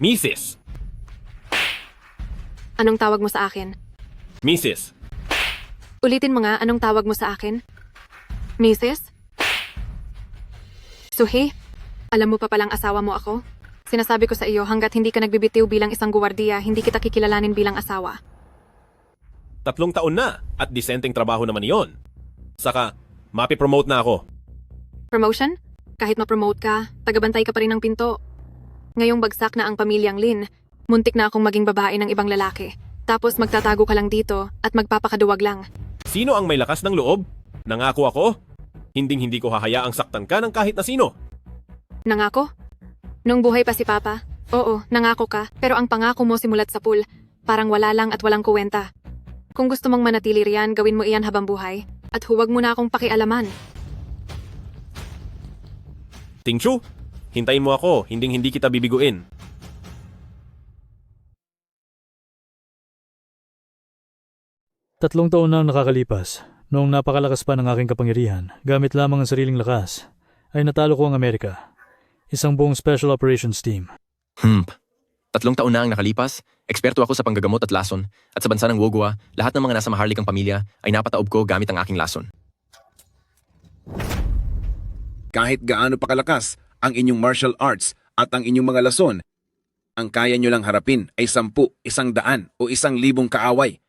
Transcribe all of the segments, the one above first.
Mrs. Anong tawag mo sa akin? Mrs. Ulitin mo nga, anong tawag mo sa akin? Mrs.? Suhi, alam mo pa palang asawa mo ako? Sinasabi ko sa iyo, hanggat hindi ka nagbibitiw bilang isang guwardiya, hindi kita kikilalanin bilang asawa. 3 taon na at disenteng trabaho naman iyon. Saka, mapipromote na ako. Promotion? Kahit ma-promote ka, tagabantay ka pa rin ng pinto. Ngayong bagsak na ang pamilyang Lin, muntik na akong maging babae ng ibang lalaki. Tapos magtatago ka lang dito at magpapakaduwag lang. Sino ang may lakas ng loob? Nangako ako? Hinding-hindi ko hahayaang saktan ka ng kahit na sino. Nangako? Nung buhay pa si Papa? Oo, nangako ka, pero ang pangako mo simulat sa pool, parang wala lang at walang kuwenta. Kung gusto mong manatili riyan, gawin mo iyan habang buhay, at huwag mo na akong pakialaman. Tingchu, hintayin mo ako, hinding-hindi kita bibiguin. Tatlong taon na ang nakakalipas. Noong napakalakas pa ng aking kapangyarihan, gamit lamang ang sariling lakas, ay natalo ko ang Amerika. Isang buong Special Operations Team. 3 taon na ang nakalipas, eksperto ako sa panggagamot at lason, at sa bansa ng Wogwa, lahat ng mga nasa maharlikang pamilya ay napataob ko gamit ang aking lason. Kahit gaano pa kalakas ang inyong martial arts at ang inyong mga lason, ang kaya nyo lang harapin ay 10, 100 o 1,000 kaaway.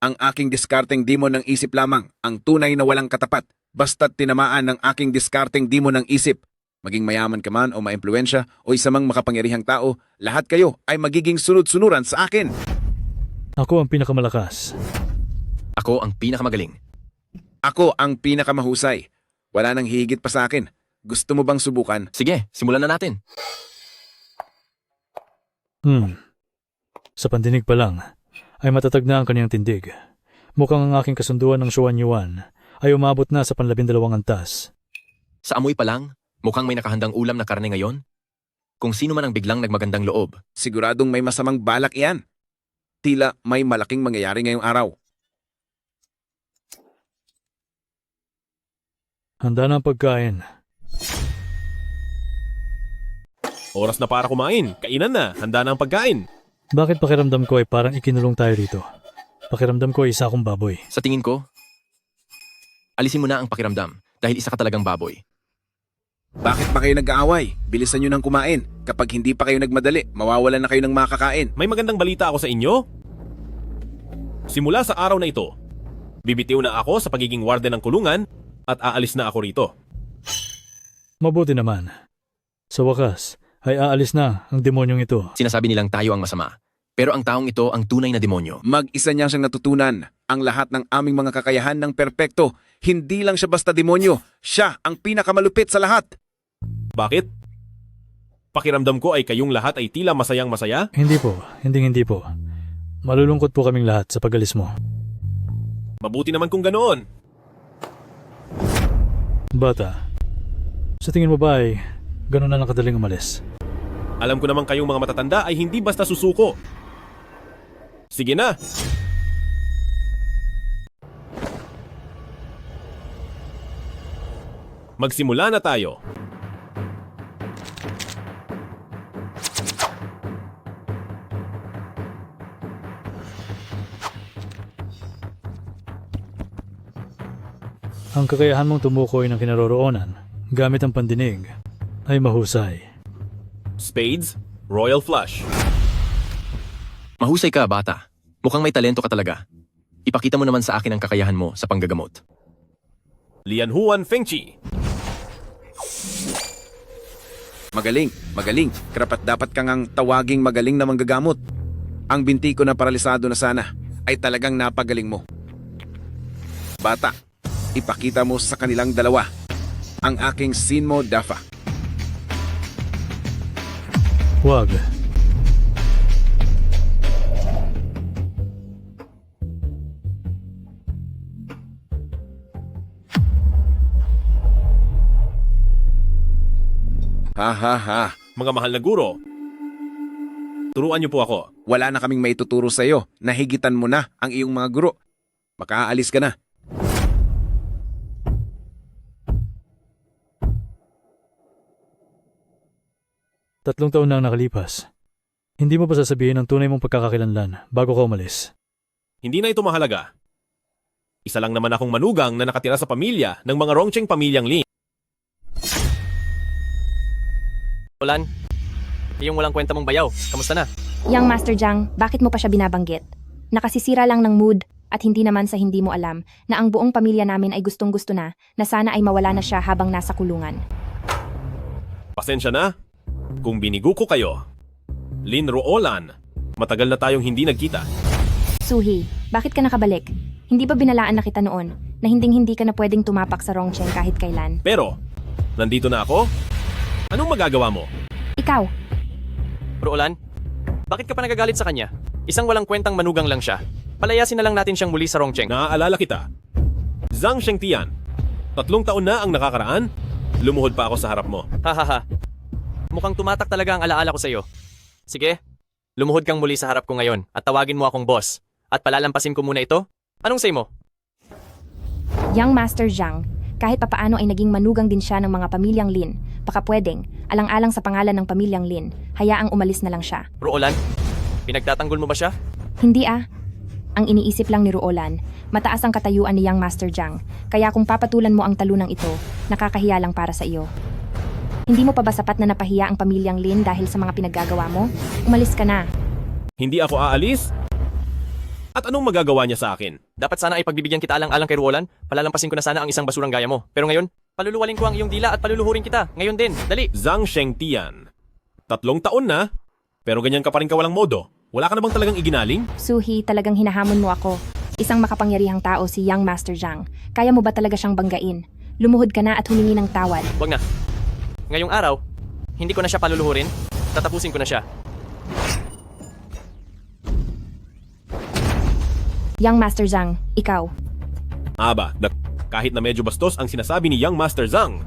Ang aking diskarteng demon ng isip lamang ang tunay na walang katapat, basta't tinamaan ng aking diskarteng demon ng isip. Maging mayaman ka man o maimpluwensya o isa mang makapangyarihang tao, lahat kayo ay magiging sunod-sunuran sa akin. Ako ang pinakamalakas. Ako ang pinakamagaling. Ako ang pinakamahusay. Wala nang higit pa sa akin. Gusto mo bang subukan? Sige, simulan na natin. Sa pandinig pa lang, ay matatag na ang kaniyang tindig. Mukhang ang aking kasunduan ng Xuan Yuan ay umabot na sa 12 antas. Sa amoy pa lang, mukhang may nakahandang ulam na karne ngayon. Kung sino man ang biglang nagmagandang loob. Siguradong may masamang balak iyan. Tila may malaking mangyayari ngayong araw. Handa na ang pagkain. Oras na para kumain. Kainan na. Handa na ang pagkain. Bakit pakiramdam ko ay parang ikinulong tayo dito? Pakiramdam ko ay isa akong baboy. Sa tingin ko, alisin mo na ang pakiramdam dahil isa ka talagang baboy. Bakit pa kayo nag-aaway? Bilisan nyo nang kumain. Kapag hindi pa kayo nagmadali, mawawalan na kayo ng makakain. May magandang balita ako sa inyo. Simula sa araw na ito, bibitiw na ako sa pagiging warden ng kulungan at aalis na ako rito. Mabuti naman. Sa wakas, ay aalis na ang demonyong ito. Sinasabi nilang tayo ang masama. Pero ang taong ito ang tunay na demonyo. Mag-isa niya siyang natutunan. Ang lahat ng aming mga kakayahan ng perpekto. Hindi lang siya basta demonyo. Siya ang pinakamalupit sa lahat. Bakit? Pakiramdam ko ay kayong lahat ay tila masayang masaya? Hindi po, hindi po. Malulungkot po kaming lahat sa pag-alis mo. Mabuti naman kung ganoon. Bata, sa tingin mo ba ay gano'n na lang kadaling umalis? Alam ko naman kayong mga matatanda ay hindi basta susuko. Sige na. Magsimula na tayo. Ang kakayahan mong tumukoy ng kinaroroonan gamit ang pandinig ay mahusay. Spades, Royal Flush. Mahusay ka, bata. Mukhang may talento ka talaga. Ipakita mo naman sa akin ang kakayahan mo sa panggagamot. Lianhuan Fengchi. Magaling, magaling. Karapat dapat kang ang tawaging magaling na manggagamot. Ang binti ko na paralisado na sana ay talagang napagaling mo. Bata, ipakita mo sa kanilang dalawa ang aking Sinmo Dafa. Huwag. Ha ha ha. Mga mahal na guro, turuan niyo po ako. Wala na kaming maituturo sa iyo. Nahigitan mo na ang iyong mga guro. Makaalis ka na. Tatlong taon na ang nakalipas. Hindi mo pa sasabihin ang tunay mong pagkakakilanlan bago ka umalis. Hindi na ito mahalaga. Isa lang naman akong manugang na nakatira sa pamilya ng mga Rongcheng pamilyang Lin. Ulan, yung walang kwenta mong bayaw, kamusta na? Young Master Jiang, bakit mo pa siya binabanggit? Nakasisira lang ng mood at hindi naman sa hindi mo alam na ang buong pamilya namin ay gustong-gusto na sana ay mawala na siya habang nasa kulungan. Pasensya na kung binigo ko kayo. Lin Ruolan, matagal na tayong hindi nagkita. Suhi, bakit ka nakabalik? Hindi ba binalaan na kita noon na hinding-hindi ka na pwedeng tumapak sa Rongcheng kahit kailan? Pero, nandito na ako. Anong magagawa mo? Ikaw, Ruolan, bakit ka pa nagagalit sa kanya? Isang walang kwentang manugang lang siya. Palayasin na lang natin siyang muli sa Rongcheng. Naaalala kita. Zhang Shengtian, 3 taon na ang nakakaraan. Lumuhod pa ako sa harap mo. Hahaha. Mukhang tumatak talaga ang alaala ko sa iyo. Sige, lumuhod kang muli sa harap ko ngayon at tawagin mo akong boss. At palalampasin ko muna ito. Anong say mo? Young Master Jiang, kahit papaano ay naging manugang din siya ng mga pamilyang Lin. Baka pwedeng, alang-alang sa pangalan ng pamilyang Lin, hayaang umalis na lang siya. Ruolan, pinagtatanggol mo ba siya? Hindi ah. Ang iniisip lang ni Ruolan, mataas ang katayuan ni Young Master Jiang, kaya kung papatulan mo ang talunang ito, nakakahiya lang para sa iyo. Hindi mo pa ba sapat na napahiya ang pamilyang Lin dahil sa mga pinaggagawa mo? Umalis ka na. Hindi ako aalis? At anong magagawa niya sa akin? Dapat sana ay pagbibigyan kita alang-alang kay Ruolan. Palalampasin ko na sana ang isang basurang gaya mo. Pero ngayon, paluluwalin ko ang iyong dila at paluluhurin kita. Ngayon din, dali. Zhang Shengtian, 3 taon na, pero ganyan ka pa rin kawalang modo. Wala ka na bang talagang iginaling? Suhi, talagang hinahamon mo ako. Isang makapangyarihang tao si Young Master Jiang. Kaya mo ba talaga siyang banggain? Lumuhod ka na at humingi ng tawad. Wag na. Ngayong araw, hindi ko na siya paluluhurin. Tatapusin ko na siya. Young Master Jiang, ikaw. Kahit na medyo bastos ang sinasabi ni Young Master Zhang,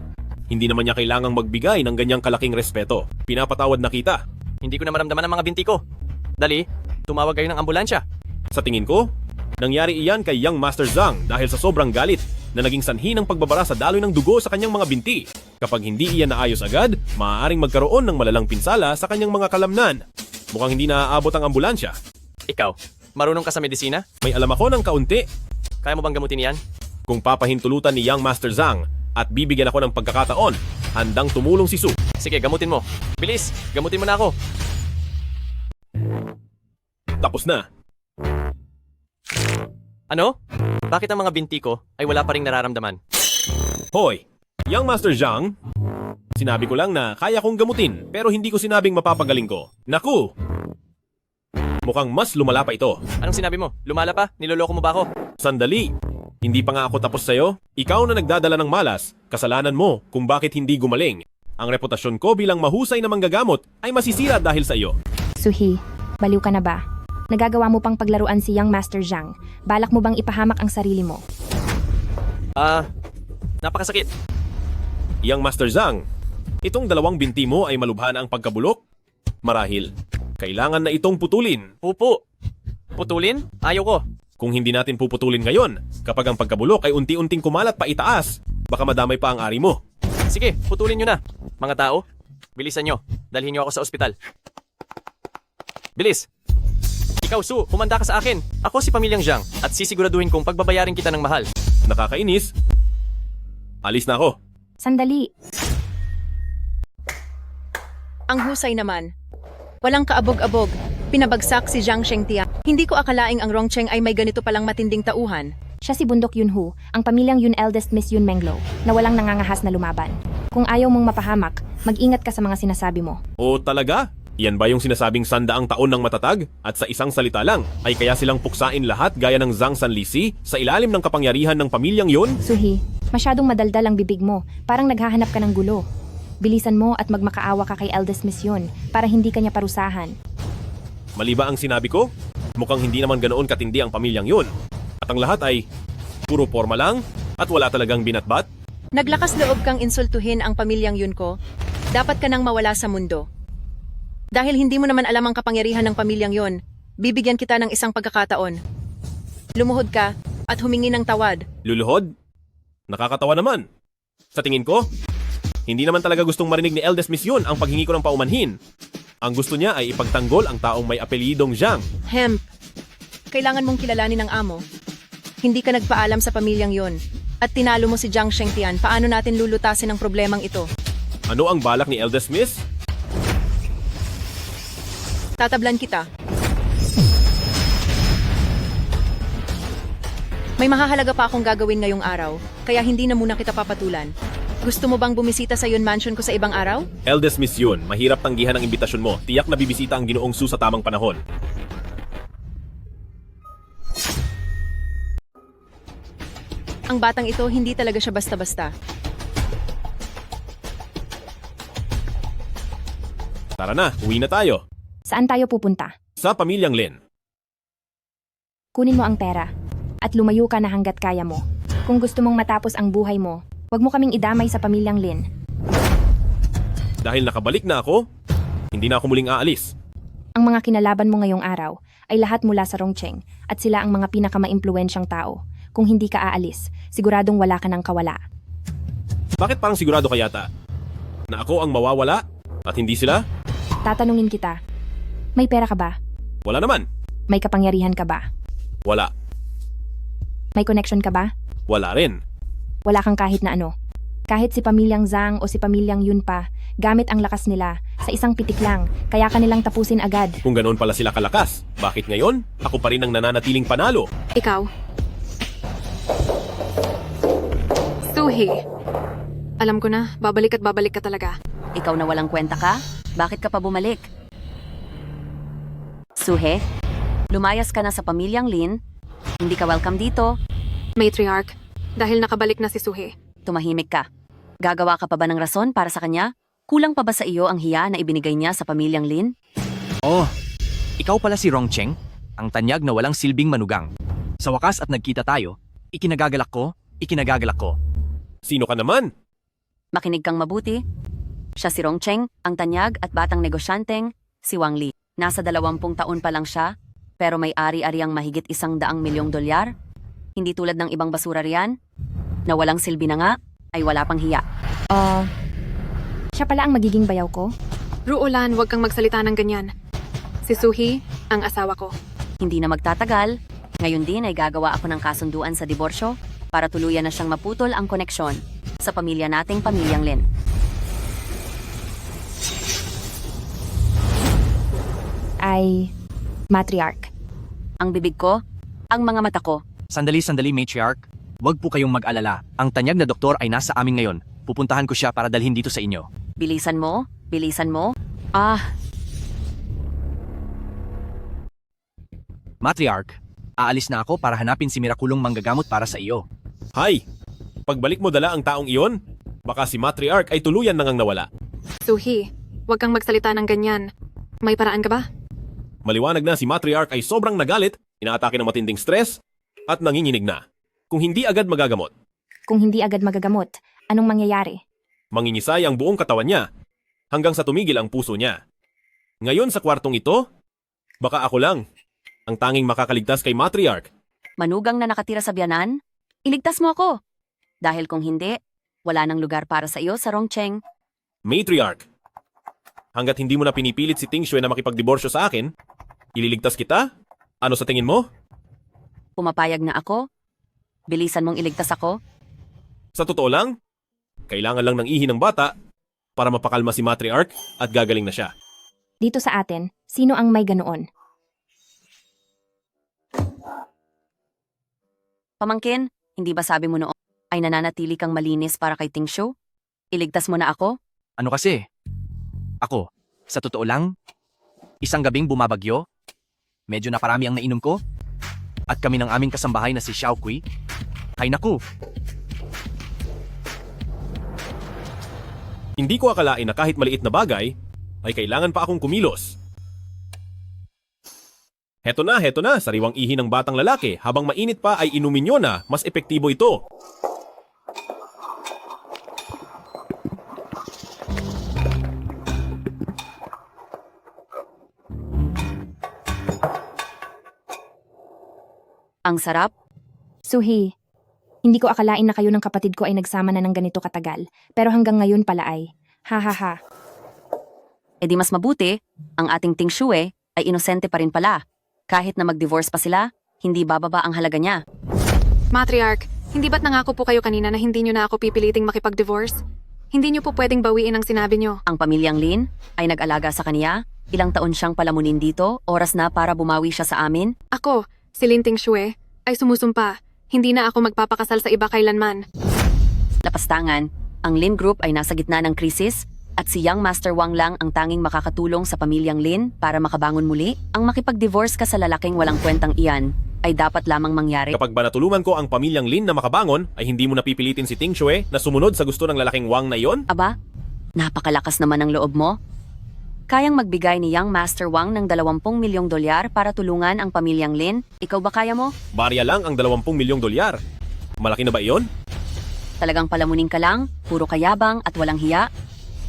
hindi naman niya kailangang magbigay ng ganyang kalaking respeto. Pinapatawad na kita. Hindi ko na maramdaman ang mga binti ko. Dali, tumawag kayo ng ambulansya. Sa tingin ko, nangyari iyan kay Young Master Zhang dahil sa sobrang galit na naging sanhi ng pagbabara sa daloy ng dugo sa kanyang mga binti. Kapag hindi iyan naayos agad, maaaring magkaroon ng malalang pinsala sa kanyang mga kalamnan. Mukhang hindi naaabot ang ambulansya. Ikaw, marunong ka sa medisina? May alam ako ng kaunti. Kaya mo bang gamutin yan? Kung papahintulutan ni Young Master Zhang at bibigyan ako ng pagkakataon, handang tumulong si Su. Sige, gamutin mo. Bilis, gamutin mo na ako. Tapos na. Ano? Bakit ang mga binti ko ay wala pa ring nararamdaman? Hoy, Young Master Zhang, sinabi ko lang na kaya kong gamutin pero hindi ko sinabing mapapagaling ko. Naku! Mukhang mas lumala pa ito. Anong sinabi mo? Lumala pa? Niloloko mo ba ako? Sandali, hindi pa nga ako tapos sa'yo. Ikaw na nagdadala ng malas, kasalanan mo kung bakit hindi gumaling. Ang reputasyon ko bilang mahusay na manggagamot ay masisira dahil sa iyo. Suhi, baliw ka na ba? Nagagawa mo pang paglaruan si Young Master Jiang. Balak mo bang ipahamak ang sarili mo? Napakasakit. Young Master Zhang, itong 2 binti mo ay malubha na ang pagkabulok? Marahil, kailangan na itong putulin. Pupo. Putulin? Ayaw ko. Kung hindi natin puputulin ngayon, kapag ang pagkabulok ay unti-unting kumalat pa itaas, baka madamay pa ang ari mo. Sige, putulin nyo na. Mga tao, bilisan nyo. Dalhin nyo ako sa ospital. Bilis! Ikaw, Su, humanda ka sa akin. Ako si Pamilyang Jiang at sisiguraduhin kong pagbabayarin kita ng mahal. Nakakainis. Alis na ako. Sandali. Ang husay naman. Walang kaabog-abog. Pinabagsak si Zhang Shengtian. Hindi ko akalaing ang Rongcheng ay may ganito palang matinding tauhan. Siya si Bundok Yunhu, ang pamilyang Yun eldest Miss Yun Menglo, na walang nangangahas na lumaban. Kung ayaw mong mapahamak, mag-ingat ka sa mga sinasabi mo. O talaga? Yan ba yung sinasabing 100 taon ng matatag? At sa isang salita lang, ay kaya silang puksain lahat gaya ng Zhang Sanlisi sa ilalim ng kapangyarihan ng pamilyang yun? Suhi, masyadong madaldal ang bibig mo. Parang naghahanap ka ng gulo. Bilisan mo at magmakaawa ka kay eldest Miss Yun para hindi ka niya parusahan. Mali ba ang sinabi ko? Mukhang hindi naman ganoon katindi ang pamilyang yun. At ang lahat ay puro forma lang at wala talagang binatbat? Naglakas loob kang insultuhin ang pamilyang yun ko. Dapat ka nang mawala sa mundo. Dahil hindi mo naman alam ang kapangyarihan ng pamilyang yon, bibigyan kita ng isang pagkakataon. Lumuhod ka at humingi ng tawad. Luluhod? Nakakatawa naman. Sa tingin ko, hindi naman talaga gustong marinig ni Eldest Miss yun ang paghingi ko ng paumanhin. Ang gusto niya ay ipagtanggol ang taong may apelyidong Zhang. Hemp, kailangan mong kilalanin ang amo. Hindi ka nagpaalam sa pamilyang yon. At tinalo mo si Jiang Shengtian. Paano natin lulutasin ang problemang ito? Ano ang balak ni Elder Smith? Tatablan kita. May mahahalaga pa akong gagawin ngayong araw, kaya hindi na muna kita papatulan. Gusto mo bang bumisita sa yun mansion ko sa ibang araw? Elder Smith yun. Mahirap tanggihan ang imbitasyon mo. Tiyak na bibisita ang Ginoong Su sa tamang panahon. Ang batang ito, hindi talaga siya basta-basta. Tara na, uwi na tayo. Saan tayo pupunta? Sa pamilyang Lin. Kunin mo ang pera at lumayo ka na hanggat kaya mo. Kung gusto mong matapos ang buhay mo, huwag mo kaming idamay sa pamilyang Lin. Dahil nakabalik na ako, hindi na ako muling aalis. Ang mga kinalaban mo ngayong araw ay lahat mula sa Rongcheng at sila ang mga pinakamaimpluwensyang tao. Kung hindi ka aalis, siguradong wala ka ng kawala. Bakit parang sigurado ka yata? Na ako ang mawawala at hindi sila? Tatanungin kita, may pera ka ba? Wala naman. May kapangyarihan ka ba? Wala. May connection ka ba? Wala rin. Wala kang kahit na ano. Kahit si pamilyang Zhang o si pamilyang Yun pa, gamit ang lakas nila sa isang pitik lang, kaya kanilang tapusin agad. Kung ganoon pala sila kalakas, bakit ngayon? Ako pa rin ang nananatiling panalo. Ikaw. Suhi. Alam ko na, babalik at babalik ka talaga. Ikaw na walang kwenta ka? Bakit ka pa bumalik? Suhe, lumayas ka na sa pamilyang Lin. Hindi ka welcome dito. Matriarch, dahil nakabalik na si Suhi. Tumahimik ka. Gagawa ka pa ba ng rason para sa kanya? Kulang pa ba sa iyo ang hiya na ibinigay niya sa pamilyang Lin? Oh, ikaw pala si Rongcheng, ang tanyag na walang silbing manugang. Sa wakas at nagkita tayo, ikinagagalak ko. Sino ka naman? Makinig kang mabuti. Siya si Rongcheng, ang tanyag at batang negosyanteng si Wang Li. Nasa 20 taon pa lang siya, pero may ari-ari ang mahigit $100 million. Hindi tulad ng ibang basura riyan, na walang silbi na nga, ay wala pang hiya. Siya pala ang magiging bayaw ko? Ruolan, huwag kang magsalita ng ganyan. Si Suhi, ang asawa ko. Hindi na magtatagal, ngayon din ay gagawa ako ng kasunduan sa diborsyo para tuluyan na siyang maputol ang koneksyon sa pamilya nating pamilyang Lin. Ay, matriarch. Ang bibig ko, ang mga mata ko. Sandali, matriarch. Huwag po kayong mag-alala. Ang tanyag na doktor ay nasa amin ngayon. Pupuntahan ko siya para dalhin dito sa inyo. Bilisan mo. Matriarch, aalis na ako para hanapin si Miraculong manggagamot para sa iyo. Hay! Pagbalik mo dala ang taong iyon, baka si Matriarch ay tuluyan nang nawala. Suhi, huwag kang magsalita ng ganyan. May paraan ka ba? Maliwanag na si Matriarch ay sobrang nagalit, inaatake ng matinding stress, at nanginginig na. Kung hindi agad magagamot, Kung hindi agad magagamot, anong mangyayari? mangingisay ang buong katawan niya, hanggang sa tumigil ang puso niya. Ngayon sa kwartong ito, baka ako lang, ang tanging makakaligtas kay Matriarch. Manugang na nakatira sa biyanan, iligtas mo ako. Dahil kung hindi, wala nang lugar para sa iyo sa Rongcheng. Matriarch, hanggat hindi mo na pinipilit si Ting Shui na makipagdiborsyo sa akin, ililigtas kita? Ano sa tingin mo? Pumapayag na ako. Bilisan mong iligtas ako. Sa totoo lang, kailangan lang ng ihi ng bata para mapakalma si Matriarch at gagaling na siya. Dito sa atin, sino ang may ganoon? Pamangkin, hindi ba sabi mo noon ay nananatili kang malinis para kay Ting Shu? Iligtas mo na ako? Ano kasi? Ako, sa totoo lang, isang gabing bumabagyo, medyo naparami ang nainom ko, at kami ng aming kasambahay na si Xiao Kui. Ay naku, Hindi ko akalain na kahit maliit na bagay, ay kailangan pa akong kumilos. Heto na, sariwang ihi ng batang lalaki. Habang mainit pa ay inumin nyo na, mas epektibo ito. Ang sarap. Suhi, hindi ko akalain na kayo ng kapatid ko ay nagsama na ng ganito katagal. Pero hanggang ngayon pala ay, ha ha ha. E di mas mabuti, ang ating Ting Shue ay inosente pa rin pala. Kahit na mag-divorce pa sila, hindi bababa ang halaga niya. Matriarch, hindi ba't nangako po kayo kanina na hindi nyo na ako pipiliting makipag-divorce? Hindi nyo po pwedeng bawiin ang sinabi nyo. Ang pamilyang Lin ay nag-alaga sa kaniya. Ilang taon siyang palamunin dito, oras na para bumawi siya sa amin. Ako, si Linting Shue, ay sumusumpa. Hindi na ako magpapakasal sa iba kailanman. Lapastangan, ang Lin Group ay nasa gitna ng krisis at si Young Master Wang lang ang tanging makakatulong sa pamilyang Lin para makabangon muli. Ang makipag-divorce ka sa lalaking walang kwentang iyan ay dapat lamang mangyari. Kapag ba natulungan ko ang pamilyang Lin na makabangon, ay hindi mo napipilitin si Ting Shue na sumunod sa gusto ng lalaking Wang na iyon? Aba, napakalakas naman ang loob mo. Kayang magbigay ni Young Master Wang ng 20 milyong dolyar para tulungan ang pamilyang Lin. Ikaw ba kaya mo? Barya lang ang 20 milyong dolyar. Malaki na ba iyon? Talagang palamunin ka lang, puro kayabang at walang hiya?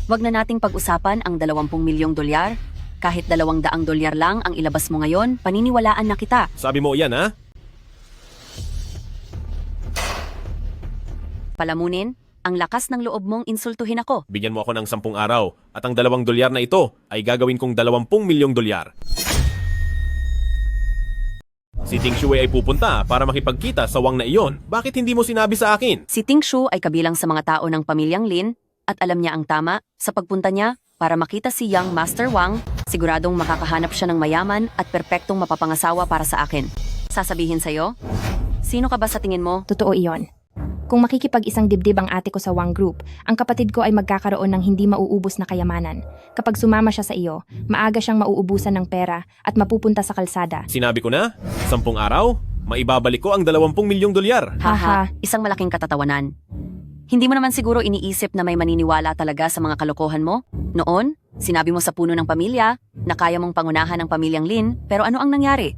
Wag na nating pag-usapan ang 20 milyong dolyar. Kahit 200 dolyar lang ang ilabas mo ngayon, paniniwalaan na kita. Sabi mo yan, ha? Palamunin, ang lakas ng loob mong insultuhin ako. Bigyan mo ako ng 10 araw at ang 2 dolyar na ito ay gagawin kong 20 milyong dolyar. Si Ting Shue ay pupunta para makipagkita sa Wang na iyon. Bakit hindi mo sinabi sa akin? Si Ting Shu ay kabilang sa mga tao ng pamilyang Lin at alam niya ang tama sa pagpunta niya para makita si Young Master Wang. Siguradong makakahanap siya ng mayaman at perpektong mapapangasawa para sa akin. Sasabihin sa'yo, sino ka ba sa tingin mo? Totoo iyon. Kung makikipag-isang dibdib ang ate ko sa Wang Group, ang kapatid ko ay magkakaroon ng hindi mauubos na kayamanan. Kapag sumama siya sa iyo, maaga siyang mauubusan ng pera at mapupunta sa kalsada. Sinabi ko na, 10 araw, maibabalik ko ang 20 milyong dolyar. Haha, isang malaking katatawanan. Hindi mo naman siguro iniisip na may maniniwala talaga sa mga kalokohan mo? Noon, sinabi mo sa puno ng pamilya na kaya mong pangunahan ang pamilyang Lin, pero ano ang nangyari?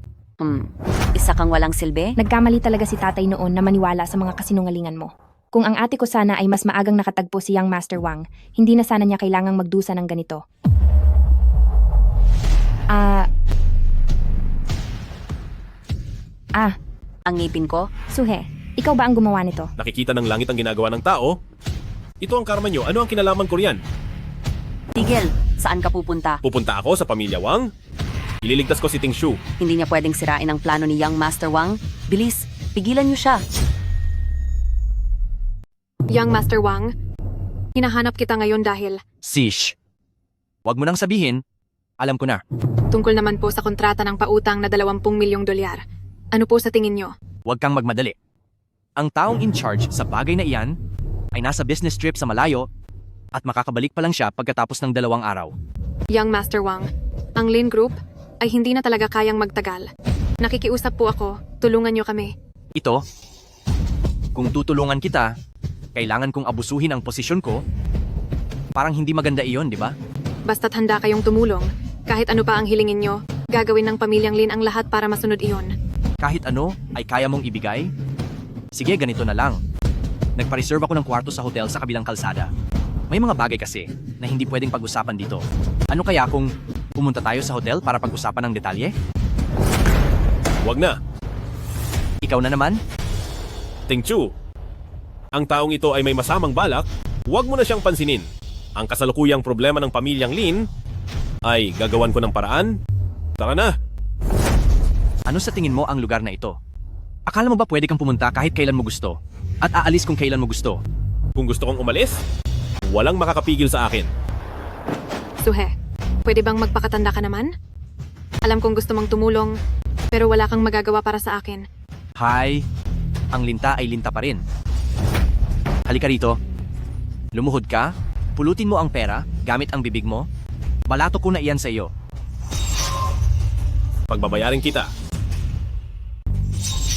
Isa kang walang silbi? Nagkamali talaga si tatay noon na maniwala sa mga kasinungalingan mo. Kung ang ate ko sana ay mas maagang nakatagpo si Young Master Wang, hindi na sana niya kailangang magdusa ng ganito. Ang ngipin ko? Suhe, ikaw ba ang gumawa nito? Nakikita ng langit ang ginagawa ng tao. Ito ang karma nyo. Ano ang kinalaman ko riyan? Tigil, saan ka pupunta? Pupunta ako sa pamilya Wang. Ililigtas ko si Ting Shu. Hindi niya pwedeng sirain ang plano ni Young Master Wang. Bilis, pigilan niyo siya. Young Master Wang, hinahanap kita ngayon dahil Sish. Huwag mo nang sabihin. Alam ko na. tungkol naman po sa kontrata ng pautang na 20 milyong dolyar. Ano po sa tingin nyo? Huwag kang magmadali. Ang taong in charge sa bagay na iyan ay nasa business trip sa malayo at makakabalik pa lang siya pagkatapos ng 2 araw. Young Master Wang, ang Lin Group ay hindi na talaga kayang magtagal. Nakikiusap po ako, tulungan nyo kami. Ito, kung tutulungan kita, kailangan kong abusuhin ang posisyon ko. Parang hindi maganda iyon, di ba? Basta't handa kayong tumulong, kahit ano pa ang hilingin nyo, gagawin ng pamilyang Lin ang lahat para masunod iyon. Kahit ano ay kaya mong ibigay? Sige, ganito na lang. Nagpa-reserve ako ng kwarto sa hotel sa kabilang kalsada. May mga bagay kasi na hindi pwedeng pag-usapan dito. Ano kaya kung pumunta tayo sa hotel para pag-usapan ng detalye? Huwag na. Ikaw na naman? Ting Chu, ang taong ito ay may masamang balak. Huwag mo na siyang pansinin. Ang kasalukuyang problema ng pamilyang Lin ay gagawan ko ng paraan. Tara na. Ano sa tingin mo ang lugar na ito? Akala mo ba pwede kang pumunta kahit kailan mo gusto? At aalis kung kailan mo gusto? Kung gusto kong umalis, walang makakapigil sa akin. Suhe, pwede bang magpakatanda ka naman? Alam kong gusto mong tumulong, pero wala kang magagawa para sa akin. Hi, ang linta ay linta pa rin. Halika rito. Lumuhod ka, pulutin mo ang pera gamit ang bibig mo. Balato ko na iyan sa iyo. Pagbabayarin kita.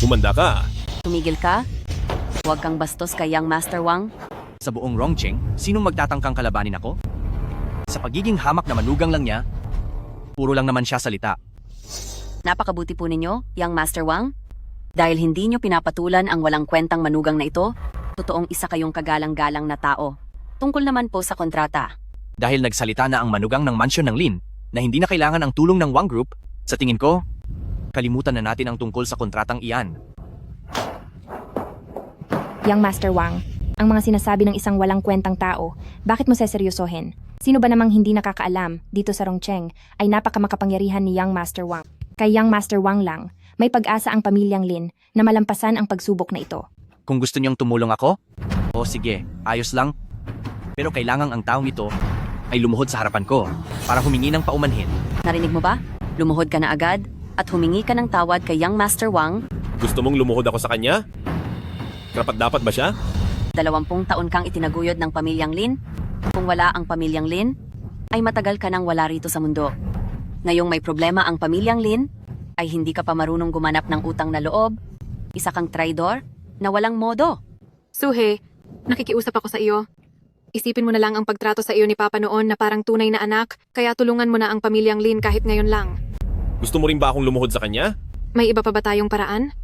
Humanda ka. Tumigil ka? Huwag kang bastos kay Young Master Wang. Sa buong Rongcheng, sinong magtatangkang kalabanin ako? Sa pagiging hamak na manugang lang niya, puro lang naman siya salita. Napakabuti po ninyo, Young Master Wang. Dahil hindi nyo pinapatulan ang walang kwentang manugang na ito, totoong isa kayong kagalang-galang na tao. Tungkol naman po sa kontrata. Dahil nagsalita na ang manugang ng mansyon ng Lin na hindi na kailangan ang tulong ng Wang Group, sa tingin ko, kalimutan na natin ang tungkol sa kontratang iyan. Young Master Wang, ang mga sinasabi ng isang walang kwentang tao, bakit mo seseryosohin? Sino ba namang hindi nakakaalam dito sa Rongcheng ay napakamakapangyarihan ni Young Master Wang. Kay Young Master Wang lang, may pag-asa ang pamilyang Lin na malampasan ang pagsubok na ito. Kung gusto niyong tumulong ako, o sige, ayos lang. Pero kailangang ang taong ito ay lumuhod sa harapan ko para humingi ng paumanhin. Narinig mo ba? Lumuhod ka na agad at humingi ka ng tawad kay Young Master Wang. Gusto mong lumuhod ako sa kanya? Karapat dapat ba siya? 20 taon kang itinaguyod ng pamilyang Lin. Kung wala ang pamilyang Lin, ay matagal ka nang wala rito sa mundo. Ngayong may problema ang pamilyang Lin, ay hindi ka pa marunong gumanap ng utang na loob, isa kang traidor, na walang modo. Suhe, nakikiusap ako sa iyo. Isipin mo na lang ang pagtrato sa iyo ni Papa noon na parang tunay na anak, kaya tulungan mo na ang pamilyang Lin kahit ngayon lang. Gusto mo rin ba akong lumuhod sa kanya? May iba pa ba tayong paraan?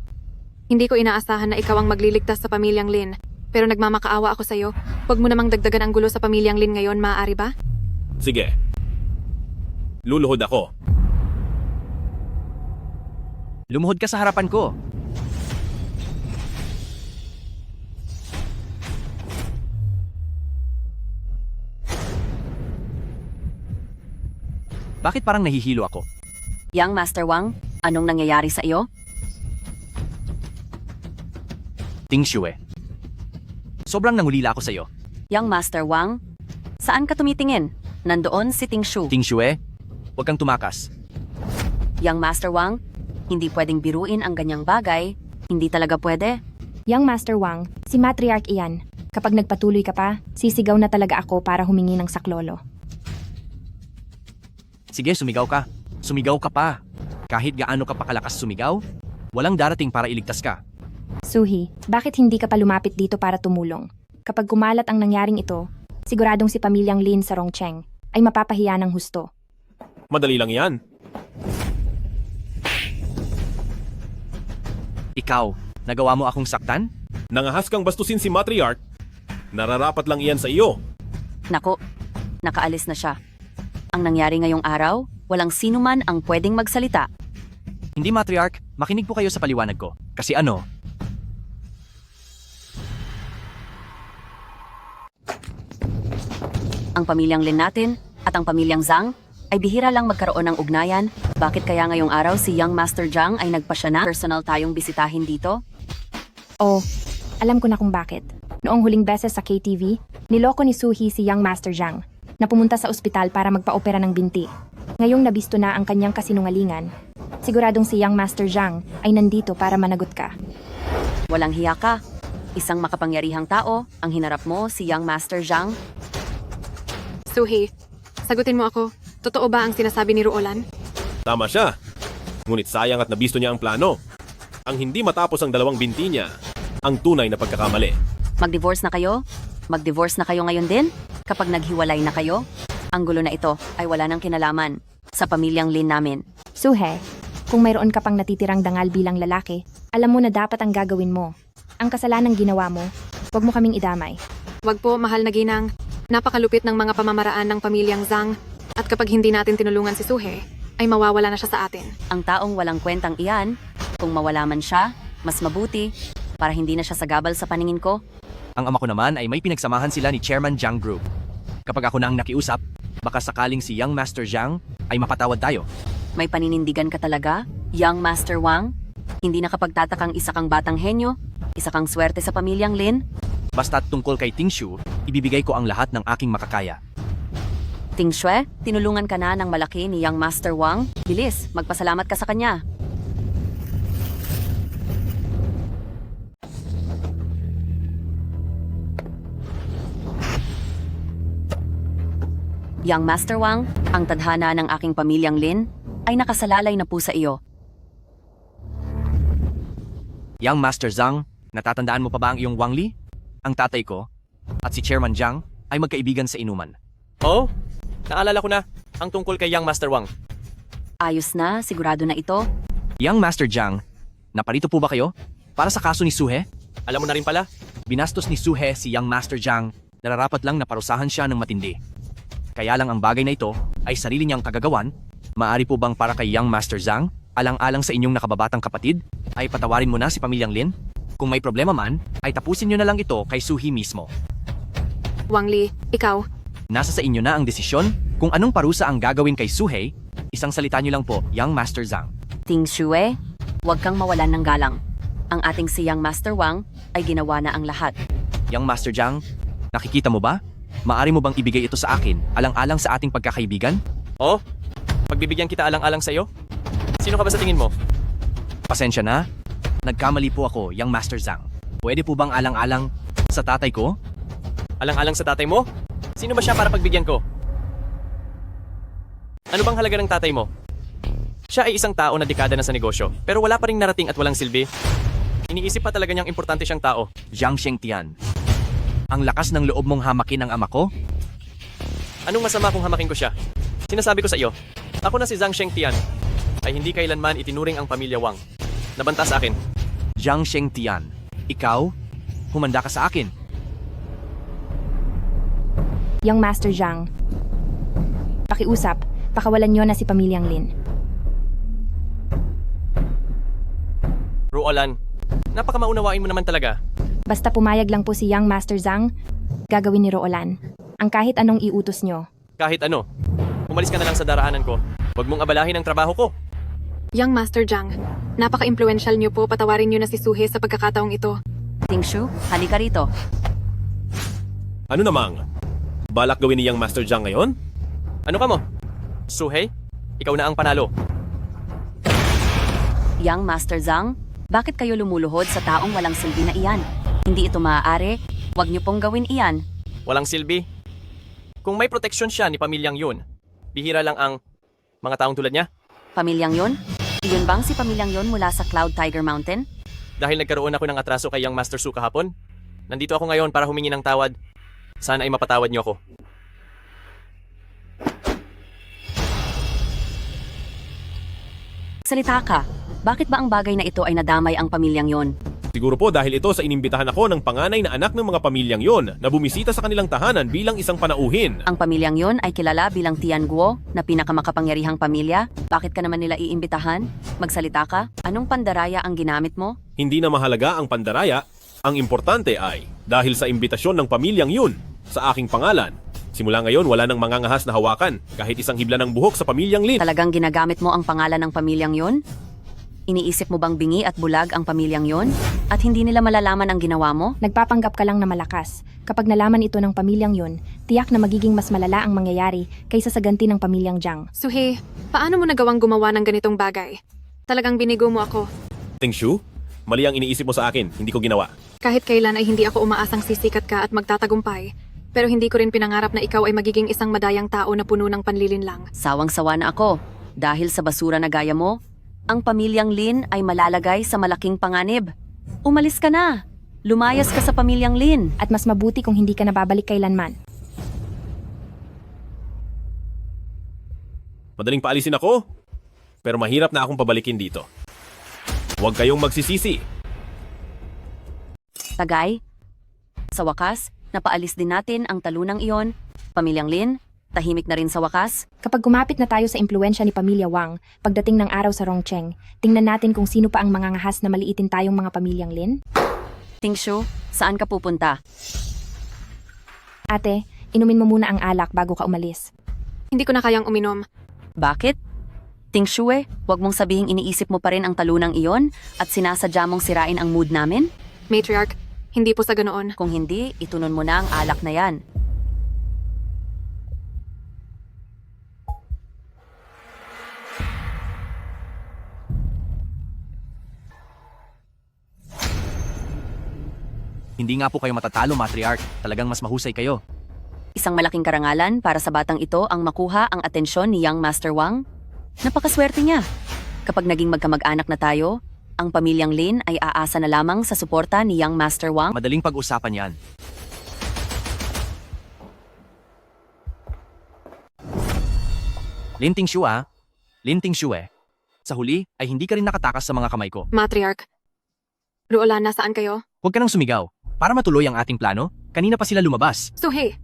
Hindi ko inaasahan na ikaw ang magliligtas sa pamilyang Lin, pero nagmamakaawa ako sa iyo. Huwag mo namang dagdagan ang gulo sa pamilyang Lin ngayon, maaari ba? Sige. Luluhod ako. Lumuhod ka sa harapan ko. Bakit parang nahihilo ako? Young Master Wang, anong nangyayari sa iyo? Ting Shue. Sobrang nangulila ako sa iyo. Young Master Wang, saan ka tumitingin? Nandoon si Ting Shu. Ting Shue, huwag kang tumakas. Young Master Wang, hindi pwedeng biruin ang ganyang bagay. Hindi talaga pwede. Young Master Wang, si Matriarch iyan. Kapag nagpatuloy ka pa, sisigaw na talaga ako para humingi ng saklolo. Sige, sumigaw ka. Sumigaw ka pa. Kahit gaano ka pa kalakas sumigaw, walang darating para iligtas ka. Suhi, bakit hindi ka pa lumapit dito para tumulong? Kapag kumalat ang nangyaring ito, siguradong si pamilyang Lin sa Rongcheng ay mapapahiya ng husto. Madali lang yan. Ikaw, nagawa mo akong saktan? Nangahas kang bastusin si Matriarch. Nararapat lang iyan sa iyo. Nako, nakaalis na siya. Ang nangyari ngayong araw, walang sino man ang pwedeng magsalita. Hindi, Matriarch, makinig po kayo sa paliwanag ko. Kasi ano? Ang pamilyang Lin natin at ang pamilyang Zhang ay bihira lang magkaroon ng ugnayan. Bakit kaya ngayong araw si Young Master Zhang ay nagpasya na personal tayong bisitahin dito? Oh, alam ko na kung bakit. Noong huling beses sa KTV, niloko ni Suhi si Young Master Zhang na pumunta sa ospital para magpa-opera ng binti. Ngayong nabisto na ang kanyang kasinungalingan, siguradong si Young Master Zhang ay nandito para managot ka. Walang hiya ka. Isang makapangyarihang tao, ang hinarap mo si Young Master Zhang. Suhe, sagutin mo ako. Totoo ba ang sinasabi ni Ruolan? Tama siya. Ngunit sayang at nabisto niya ang plano. Ang hindi matapos ang dalawang binti niya, ang tunay na pagkakamali. Mag-divorce na kayo? Mag-divorce na kayo ngayon din? Kapag naghiwalay na kayo? Ang gulo na ito ay wala nang kinalaman sa pamilyang Lin namin. Suhe, kung mayroon ka pang natitirang dangal bilang lalaki, alam mo na dapat ang gagawin mo. Ang kasalanang ginawa mo, huwag mo kaming idamay. Wag po, mahal na ginang. Napakalupit ng mga pamamaraan ng pamilyang Zhang. At kapag hindi natin tinulungan si Suhe, ay mawawala na siya sa atin. Ang taong walang kwentang iyan, kung mawala man siya, mas mabuti para hindi na siya sagabal sa paningin ko. Ang ama ko naman ay may pinagsamahan sila ni Chairman Zhang Group. Kapag ako na ang nakiusap, baka sakaling si Young Master Zhang ay mapatawad tayo. May paninindigan ka talaga, Young Master Wang? Hindi nakapagtatakang isa kang batang henyo, isa kang swerte sa pamilyang Lin? Basta tungkol kay Ting Shu, ibibigay ko ang lahat ng aking makakaya. Ting Shue, tinulungan ka na ng malaki ni Young Master Wang. Bilis, magpasalamat ka sa kanya. Young Master Wang, ang tadhana ng aking pamilyang Lin ay nakasalalay na po sa iyo. Young Master Zhang, natatandaan mo pa ba ang iyong Wang Li? Ang tatay ko at si Chairman Zhang ay magkaibigan sa inuman. Oh, naalala ko na ang tungkol kay Young Master Wang. Ayos na, sigurado na ito. Young Master Zhang, naparito po ba kayo? Para sa kaso ni Suhe? Alam mo na rin pala, Binastos ni Suhe si Young Master Zhang, nararapat lang na parusahan siya ng matindi. Kaya lang ang bagay na ito ay sarili niyang kagagawan. Maari po bang para kay Young Master Zhang, alang-alang sa inyong nakababatang kapatid, ay patawarin mo na si pamilyang Lin? Kung may problema man, ay tapusin niyo na lang ito kay Suhi mismo. Wang Li, ikaw, Nasa sa inyo na ang desisyon kung anong parusa ang gagawin kay Suhei. Isang salita niyo lang po, Young Master Zhang. Ting Shue, huwag kang mawalan ng galang. Ang ating si Yang Master Wang ay ginawa na ang lahat. Young Master Zhang, nakikita mo ba? Maari mo bang ibigay ito sa akin, alang-alang sa ating pagkakaibigan? Oh, pagbibigyan kita alang-alang sa'yo? Sino ka ba sa tingin mo? Pasensya na. Nagkamali po ako, Young Master Zhang. Pwede po bang alang-alang sa tatay ko? Alang-alang sa tatay mo? Sino ba siya para pagbigyan ko? Ano bang halaga ng tatay mo? Siya ay isang tao na dekada na sa negosyo, pero wala pa ring narating at walang silbi. Iniisip pa talaga niyang importante siyang tao. Zhang Shengtian. Ang lakas ng loob mong hamakin ang ama ko? Anong masama kung hamakin ko siya? Sinasabi ko sa iyo, ako na si Zhang Shengtian ay hindi kailanman itinuring ang pamilya Wang. Nabanta sa akin. Zhang Shengtian, ikaw, humanda ka sa akin. Young Master Zhang. Pakiusap, pakawalan niyo na si Pamilyang Lin. Ruolan, napakamaunawain mo naman talaga. Basta pumayag lang po si Young Master Zhang, gagawin ni Roolan. Ang kahit anong iutos niyo. Kahit ano, umalis ka na lang sa daraanan ko. Huwag mong abalahin ang trabaho ko. Young Master Zhang, napaka-influential niyo po, patawarin niyo na si Suhe sa pagkakataong ito. Ting Shu, halika rito. Ano namang? Balak gawin ni Young Master Zhang ngayon? Ano ka mo? Suhei, ikaw na ang panalo. Yang Master Zhang, bakit kayo lumuluhod sa taong walang silbi na iyan? Hindi ito maaari. Huwag niyo pong gawin iyan. Walang silbi. Kung may proteksyon siya ni pamilyang yun, bihira lang ang mga taong tulad niya. Pamilyang yon? Iyon bang si pamilyang yon mula sa Cloud Tiger Mountain? Dahil nagkaroon ako ng atraso kay Young Master Su kahapon, nandito ako ngayon para humingi ng tawad. Sana ay mapatawad niyo ako. Salita ka. Bakit ba ang bagay na ito ay nadamay ang pamilyang yon? Siguro po dahil ito sa inimbitahan ako ng panganay na anak ng mga pamilyang yon na bumisita sa kanilang tahanan bilang isang panauhin. Ang pamilyang yon ay kilala bilang Tian Guo na pinakamakapangyarihang pamilya. Bakit ka naman nila iimbitahan? Magsalita ka? Anong pandaraya ang ginamit mo? Hindi na mahalaga ang pandaraya, ang importante ay dahil sa imbitasyon ng pamilyang yun sa aking pangalan. Simula ngayon wala nang mangangahas na hawakan kahit isang hibla ng buhok sa pamilyang Lin. Talagang ginagamit mo ang pangalan ng pamilyang yon? Iniisip mo bang bingi at bulag ang pamilyang yon? At hindi nila malalaman ang ginawa mo? Nagpapanggap ka lang na malakas. Kapag nalaman ito ng pamilyang yun, tiyak na magiging mas malala ang mangyayari kaysa sa ganti ng pamilyang Zhang. Suhe, paano mo nagawang gumawa ng ganitong bagay? Talagang binigo mo ako. Ting Shu, mali ang iniisip mo sa akin, hindi ko ginawa. Kahit kailan ay hindi ako umaasang sisikat ka at magtatagumpay. Pero hindi ko rin pinangarap na ikaw ay magiging isang madayang tao na puno ng panlilinlang. Sawang-sawa na ako. Dahil sa basura na gaya mo, ang pamilyang Lin ay malalagay sa malaking panganib. Umalis ka na! Lumayas ka sa pamilyang Lin! At mas mabuti kung hindi ka nababalik kailanman. Madaling paalisin ako, pero mahirap na akong pabalikin dito. Huwag kayong magsisisi. Tagay, sa wakas, napaalis din natin ang talunang iyon. Pamilyang Lin, tahimik na rin sa wakas. Kapag kumapit na tayo sa impluensya ni Pamilya Wang, pagdating ng araw sa Rongcheng, tingnan natin kung sino pa ang mangangahas na maliitin tayong mga pamilyang Lin. Ting Shu, saan ka pupunta? Ate, inumin mo muna ang alak bago ka umalis. Hindi ko na kayang uminom. Bakit? Ting Shue, huwag mong sabihing iniisip mo pa rin ang talunang iyon at sinasadya mong sirain ang mood namin? Matriarch, hindi po sa ganoon. Kung hindi, itunon mo na ang alak na yan. Hindi nga po kayo matatalo, Matriarch. Talagang mas mahusay kayo. Isang malaking karangalan para sa batang ito ang makuha ang atensyon ni Young Master Wang. Napakaswerte niya. Kapag naging magkamag-anak na tayo, ang pamilyang Lin ay aasa na lamang sa suporta ni Young Master Wang. Madaling pag-usapan yan. Linting Shu ah. Linting Shu eh. Sa huli ay hindi ka rin nakatakas sa mga kamay ko. Matriarch. Ruolan, nasaan kayo? Huwag ka nang sumigaw. Para matuloy ang ating plano, kanina pa sila lumabas. Suhe!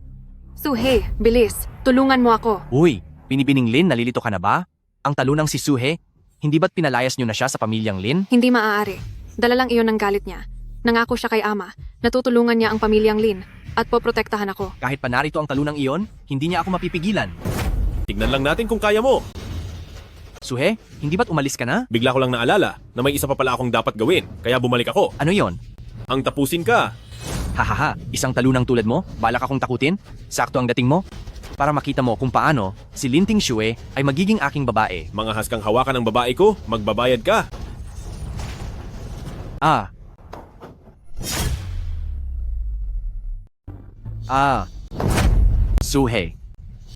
Suhe, bilis. Tulungan mo ako. Uy, binibining Lin, nalilito ka na ba? Ang talunang si Suhe, hindi ba't pinalayas nyo na siya sa pamilyang Lin? Hindi maaari. Dala lang iyon ng galit niya. Nangako siya kay ama. Natutulungan niya ang pamilyang Lin at poprotektahan ako. Kahit pa narito ang talunang iyon, hindi niya ako mapipigilan. Tignan lang natin kung kaya mo. Suhe, hindi ba't umalis ka na? Bigla ko lang naalala na may isa pa pala akong dapat gawin, kaya bumalik ako. Ano yon? Ang tapusin ka. Hahaha, isang talunang tulad mo? Balak akong takutin? Sakto ang dating mo? Para makita mo kung paano si Linting Shue ay magiging aking babae. Mga haskang hawakan ng babae ko, magbabayad ka. Suhe,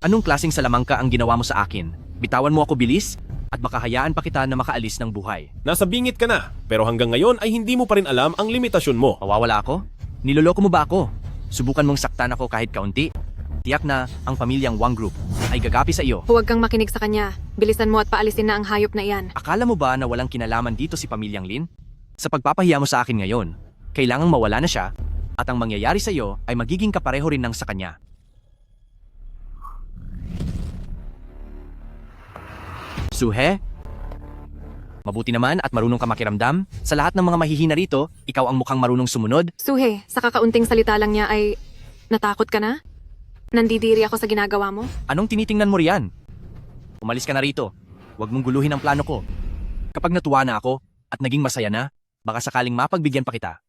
anong klaseng salamangka ang ginawa mo sa akin? Bitawan mo ako bilis at baka hayaan pa kita na makaalis ng buhay. Nasa bingit ka na, pero hanggang ngayon ay hindi mo pa rin alam ang limitasyon mo. Mawawala ako? Niloloko mo ba ako? Subukan mong saktan ako kahit kaunti? Tiyak na ang pamilyang Wang Group ay gagapi sa iyo. Huwag kang makinig sa kanya. Bilisan mo at paalisin na ang hayop na iyan. Akala mo ba na walang kinalaman dito si pamilyang Lin? Sa pagpapahiya mo sa akin ngayon, kailangang mawala na siya at ang mangyayari sa iyo ay magiging kapareho rin ng sa kanya. Suhe? Mabuti naman at marunong ka makiramdam. Sa lahat ng mga mahihina rito, ikaw ang mukhang marunong sumunod. Suhe, sa kakaunting salita lang niya ay... Natakot ka na? Nandidiri ako sa ginagawa mo? Anong tinitingnan mo riyan? Umalis ka na rito. Huwag mong guluhin ang plano ko. Kapag natuwa na ako at naging masaya na, baka sakaling mapagbigyan pa kita.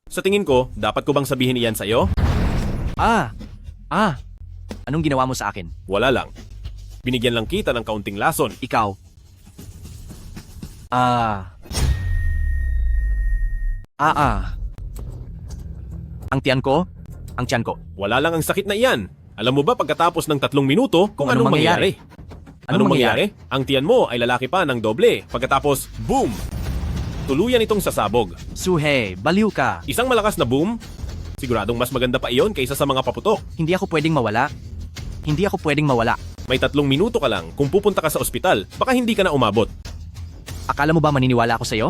Sa tingin ko, dapat ko bang sabihin iyan sa'yo? Anong ginawa mo sa akin? Wala lang. Binigyan lang kita ng kaunting lason. Ikaw. Ang tiyan ko? Ang tiyan ko. Wala lang ang sakit na iyan. Alam mo ba pagkatapos ng 3 minuto kung anong mangyayari? Anong mangyayari? Ang tiyan mo ay lalaki pa ng doble. Pagkatapos, boom! Tuluyan itong sasabog. Suhe, baliw ka. Isang malakas na boom? Siguradong mas maganda pa iyon kaysa sa mga paputok. Hindi ako pwedeng mawala. Hindi ako pwedeng mawala. May 3 minuto ka lang. Kung pupunta ka sa ospital, baka hindi ka na umabot. Akala mo ba maniniwala ako sa'yo?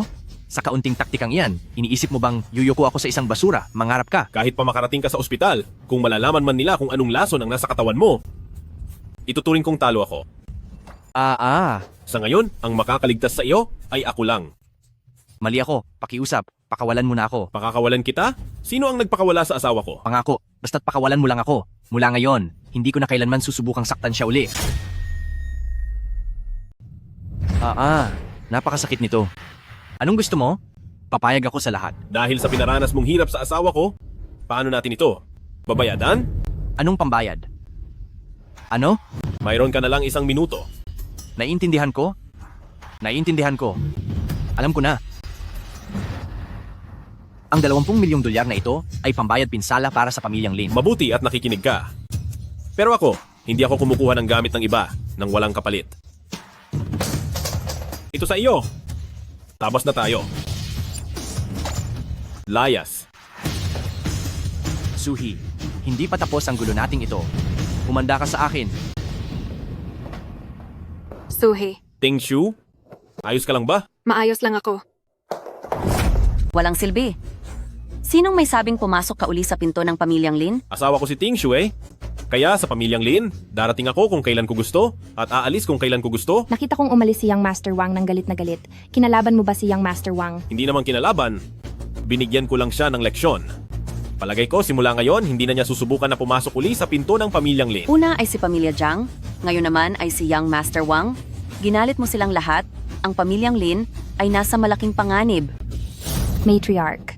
Sa kaunting taktikang iyan, iniisip mo bang yuyuko ako sa isang basura, mangarap ka? Kahit pa makarating ka sa ospital, kung malalaman man nila kung anong lason ang nasa katawan mo, ituturing kong talo ako. Sa ngayon, ang makakaligtas sa iyo ay ako lang. Mali ako. Pakiusap. Pakawalan mo na ako. Pakakawalan kita? Sino ang nagpakawala sa asawa ko? Pangako. Basta't pakawalan mo lang ako. Mula ngayon, hindi ko na kailanman susubukang saktan siya uli. Napakasakit nito. Anong gusto mo? Papayag ako sa lahat. Dahil sa pinaranas mong hirap sa asawa ko, paano natin ito? Babayadan? Anong pambayad? Ano? Mayroon ka na lang 1 minuto. Naiintindihan ko? Naiintindihan ko. Alam ko na. Ang 20 milyong dolyar na ito ay pambayad pinsala para sa pamilyang Lin. Mabuti at nakikinig ka. Pero ako, hindi ako kumukuha ng gamit ng iba nang walang kapalit. Ito sa iyo. Tabas na tayo. Layas. Suhi, hindi pa tapos ang gulo nating ito. Humanda ka sa akin. Suhe, Ting Shu? Ayos ka lang ba? maayos lang ako. Walang silbi. Sinong may sabing pumasok ka uli sa pinto ng pamilyang Lin? Asawa ko si Ting Shu eh. Kaya sa pamilyang Lin, darating ako kung kailan ko gusto at aalis kung kailan ko gusto. Nakita kong umalis si Young Master Wang ng galit na galit. Kinalaban mo ba si Young Master Wang? Hindi naman kinalaban. Binigyan ko lang siya ng leksyon. Palagay ko simula ngayon, hindi na niya susubukan na pumasok uli sa pinto ng pamilyang Lin. Una ay si Pamilya Jiang, ngayon naman ay si Young Master Wang. Ginalit mo silang lahat, ang pamilyang Lin ay nasa malaking panganib. Matriarch.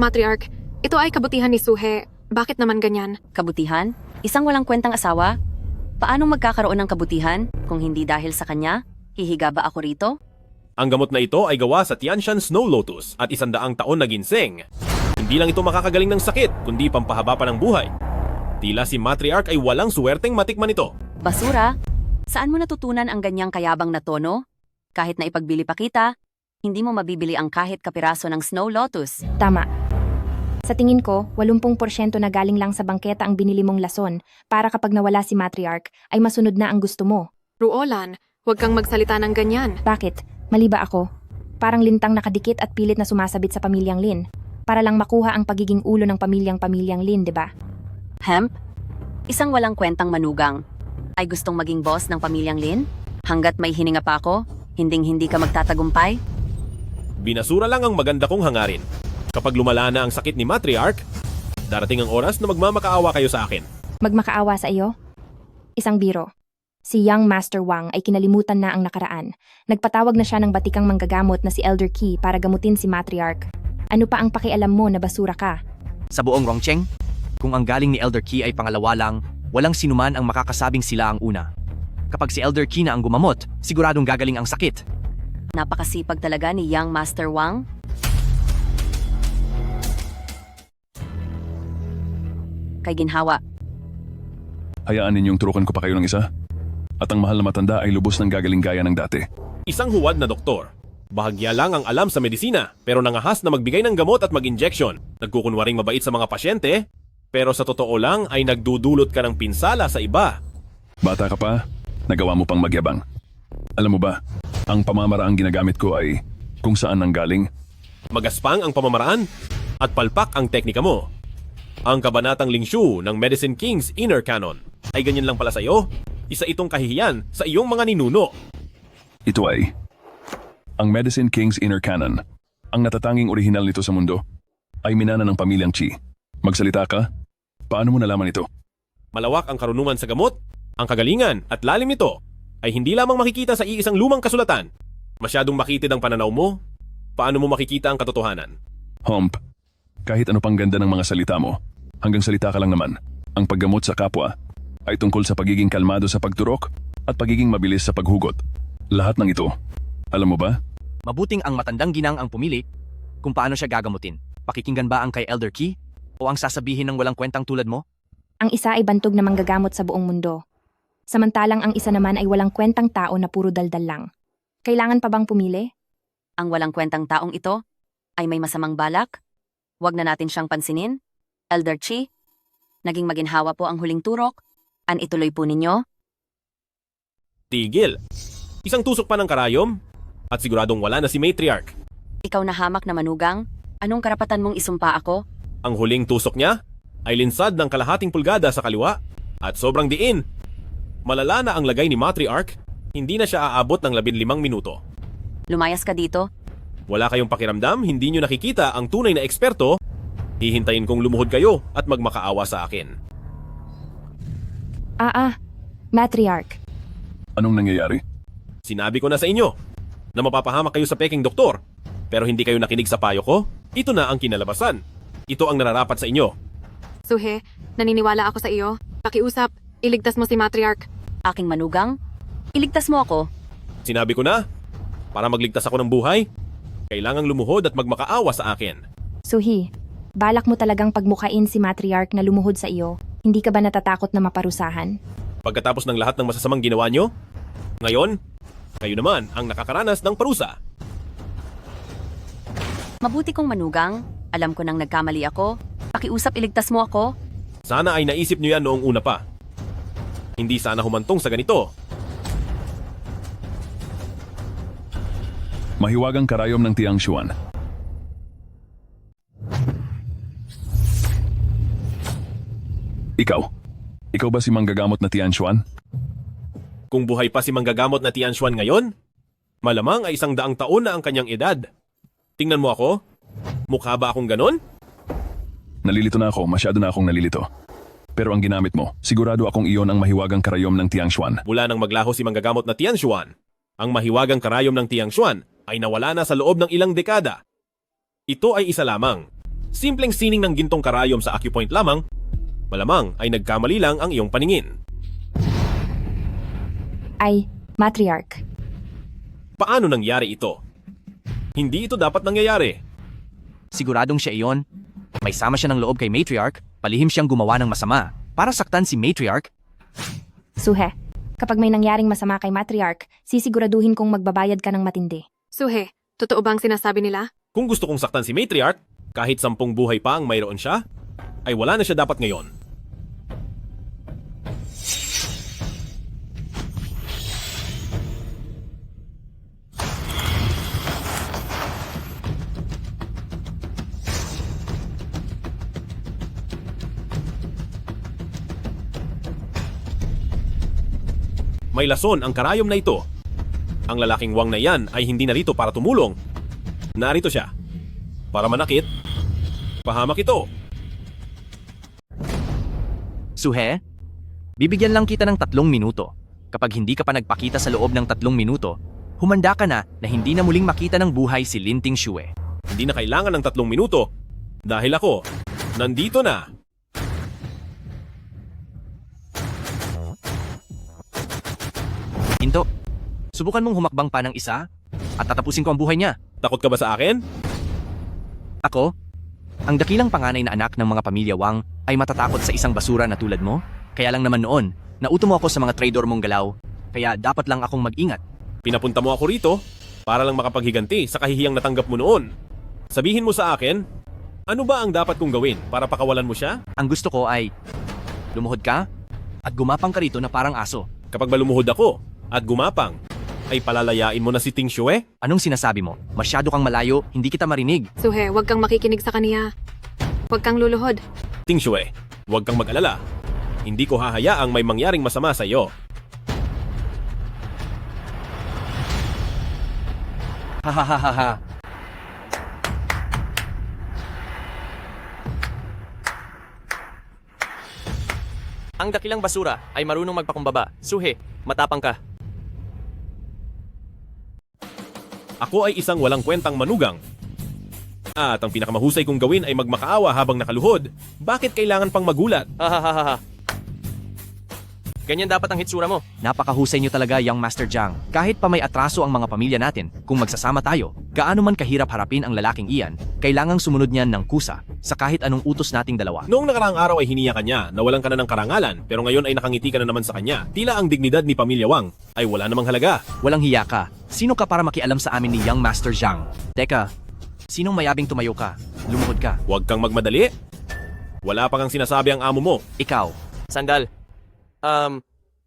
Matriarch, ito ay kabutihan ni Suhe. Bakit naman ganyan? Kabutihan? Isang walang kwentang asawa? Paano magkakaroon ng kabutihan kung hindi dahil sa kanya? Hihiga ba ako rito? Ang gamot na ito ay gawa sa Tianshan Snow Lotus at 100 taon na ginseng. Hindi lang ito makakagaling ng sakit, kundi pampahaba pa ng buhay. Tila si Matriarch ay walang suwerteng matikman ito. Basura? Saan mo natutunan ang ganyang kayabang na tono? Kahit na ipagbili pa kita, hindi mo mabibili ang kahit kapiraso ng Snow Lotus. Tama. Sa tingin ko, 80% na galing lang sa bangketa ang binili mong lason para kapag nawala si Matriarch ay masunod na ang gusto mo. Ruolan, huwag kang magsalita ng ganyan. Bakit? Mali ba ako? Parang lintang nakadikit at pilit na sumasabit sa pamilyang Lin. Para lang makuha ang pagiging ulo ng pamilyang Lin, di ba? Hemp? Isang walang kwentang manugang. Ay gustong maging boss ng pamilyang Lin? Hanggat may hininga pa ako, Hinding-hindi ka magtatagumpay? Binasura lang ang maganda kong hangarin. Kapag lumala na ang sakit ni Matriarch, darating ang oras na magmamakaawa kayo sa akin. Magmakaawa sa iyo? Isang biro. Si Young Master Wang ay kinalimutan na ang nakaraan. Nagpatawag na siya ng batikang manggagamot na si Elder Qi para gamutin si Matriarch. Ano pa ang pakialam mo na basura ka? Sa buong Rongcheng, kung ang galing ni Elder Qi ay pangalawa lang, walang sinuman ang makakasabing sila ang una. Kapag si Elder Qi na ang gumamot, siguradong gagaling ang sakit. Napakasipag talaga ni Young Master Wang. Kay ginhawa, Hayaan ninyong turukan ko pa kayo ng isa. At ang mahal na matanda ay lubos ng gagaling gaya ng dati. Isang huwad na doktor. Bahagya lang ang alam sa medisina, pero nangahas na magbigay ng gamot at mag-injection. Nagkukunwaring mabait sa mga pasyente, pero sa totoo lang ay nagdudulot ka ng pinsala sa iba. Bata ka pa, nagawa mo pang magyabang. Alam mo ba, ang pamamaraang ginagamit ko ay kung saan nanggaling. Magaspang ang pamamaraan at palpak ang teknika mo. Ang kabanatang Lingshu ng Medicine King's Inner Canon ay ganyan lang pala sa iyo. Isa itong kahihiyan sa iyong mga ninuno. Ito ay ang Medicine King's Inner Canon. Ang natatanging orihinal nito sa mundo ay minana ng pamilyang Qi. Magsalita ka? Paano mo nalaman ito? Malawak ang karunungan sa gamot, ang kagalingan at lalim nito ay hindi lamang makikita sa iisang lumang kasulatan. Masyadong makitid ang pananaw mo. Paano mo makikita ang katotohanan? Hump, kahit ano pang ganda ng mga salita mo, hanggang salita ka lang naman. Ang paggamot sa kapwa ay tungkol sa pagiging kalmado sa pagturok at pagiging mabilis sa paghugot. Lahat ng ito, alam mo ba? Mabuting ang matandang ginang ang pumili kung paano siya gagamutin. Pakikinggan ba ang kay Elder Qi o ang sasabihin ng walang kwentang tulad mo? Ang isa ay bantog na manggagamot sa buong mundo. Samantalang ang isa naman ay walang kwentang tao na puro daldal lang. Kailangan pa bang pumili? ang walang kwentang taong ito ay may masamang balak? Huwag na natin siyang pansinin? Elder Qi, naging maginhawa po ang huling turok. An ituloy po ninyo? Tigil. Isang tusok pa ng karayom at siguradong wala na si Matriarch. Ikaw na hamak na manugang, anong karapatan mong isumpa ako? Ang huling tusok niya ay linsad ng kalahating pulgada sa kaliwa at sobrang diin. Malala na ang lagay ni Matriarch, hindi na siya aabot ng 15 minuto. Lumayas ka dito? Wala kayong pakiramdam, hindi nyo nakikita ang tunay na eksperto, hihintayin kong lumuhod kayo at magmakaawa sa akin. Matriarch. Anong nangyayari? Sinabi ko na sa inyo na mapapahamak kayo sa peking doktor, pero hindi kayo nakinig sa payo ko. Ito na ang kinalabasan. Ito ang nararapat sa inyo. Suhe, naniniwala ako sa iyo. Pakiusap, iligtas mo si Matriarch. Aking manugang? Iligtas mo ako. Sinabi ko na, para magligtas ako ng buhay, kailangang lumuhod at magmakaawa sa akin. Suhi, balak mo talagang pagmukain si Matriarch na lumuhod sa iyo. Hindi ka ba natatakot na maparusahan? Pagkatapos ng lahat ng masasamang ginawa nyo, ngayon, kayo naman ang nakakaranas ng parusa. Mabuti kong manugang, alam ko nang nagkamali ako. Pakiusap iligtas mo ako. Sana ay naisip nyo yan noong una pa. Hindi sana humantong sa ganito. Mahiwagang karayom ng Tiangshuan. Ikaw ba si manggagamot na Tianshuan? Kung buhay pa si manggagamot na Tianshuan ngayon, malamang ay 100 taon na ang kanyang edad. Tingnan mo ako. Mukha ba akong ganon? Nalilito na ako, masyado na akong nalilito. Pero ang ginamit mo, sigurado akong iyon ang mahiwagang karayom ng Tiangshuan. Mula nang maglaho si manggagamot na Tianshuan, ang mahiwagang karayom ng Tiangshuan ay nawala na sa loob ng ilang dekada. Ito ay isa lamang. Simpleng sining ng gintong karayom sa acupoint lamang, malamang ay nagkamali lang ang iyong paningin. Ay, Matriarch. Paano nangyari ito? Hindi ito dapat nangyayari. Siguradong siya iyon. May sama siya ng loob kay Matriarch, palihim siyang gumawa ng masama para saktan si Matriarch. Suhe, kapag may nangyaring masama kay Matriarch, sisiguraduhin kong magbabayad ka ng matindi. Suhe, totoo bang sinasabi nila? Kung gusto kong saktan si Matriarch, kahit 10 buhay pa ang mayroon siya, ay wala na siya dapat ngayon. May lason ang karayom na ito. Ang lalaking Wang na yan ay hindi narito para tumulong. Narito siya. Para manakit. Pahamak ito. Suhe, bibigyan lang kita ng 3 minuto. Kapag hindi ka pa nagpakita sa loob ng 3 minuto, humanda ka na hindi na muling makita ng buhay si Linting Shue. Hindi na kailangan ng 3 minuto. Dahil ako, nandito na. Hinto, subukan mong humakbang pa ng isa at tatapusin ko ang buhay niya. Takot ka ba sa akin? Ako, ang dakilang panganay na anak ng mga pamilya Wang ay matatakot sa isang basura na tulad mo. Kaya lang naman noon, nauto mo ako sa mga traidor mong galaw. Kaya dapat lang akong mag-ingat. Pinapunta mo ako rito para lang makapaghiganti sa kahihiyang natanggap mo noon. Sabihin mo sa akin, ano ba ang dapat kong gawin para pakawalan mo siya? Ang gusto ko ay lumuhod ka at gumapang ka rito na parang aso. Kapag malumuhod ako at gumapang, ay palalayain mo na si Ting Shue? Anong sinasabi mo? Masyado kang malayo, hindi kita marinig. Suhe, huwag kang makikinig sa kaniya. Huwag kang luluhod. Ting Shue, huwag kang mag-alala. Hindi ko hahayaang may mangyaring masama sa iyo. Hahaha. Ang dakilang basura ay marunong magpakumbaba. Suhe, matapang ka. Ako ay isang walang kwentang manugang. At ang pinakamahusay kong gawin ay magmakaawa habang nakaluhod. Bakit kailangan pang magulat? Hahaha. Ganyan dapat ang hitsura mo. Napakahusay niyo talaga, Young Master Jiang. Kahit pa may atraso ang mga pamilya natin, kung magsasama tayo, gaano man kahirap harapin ang lalaking iyan, kailangang sumunod niyan ng kusa sa kahit anong utos nating dalawa. Noong nakaraang araw ay hiniya ka niya, nawalan ka na ng karangalan, pero ngayon ay nakangiti ka na naman sa kanya. Tila ang dignidad ni Pamilya Wang ay wala namang halaga. Walang hiya ka. Sino ka para makialam sa amin ni Young Master Jiang? Teka, sinong mayabing tumayo ka? Lumuhod ka. Huwag kang magmadali. Wala pa kang sinasabi ang amo mo. Ikaw. Sandal.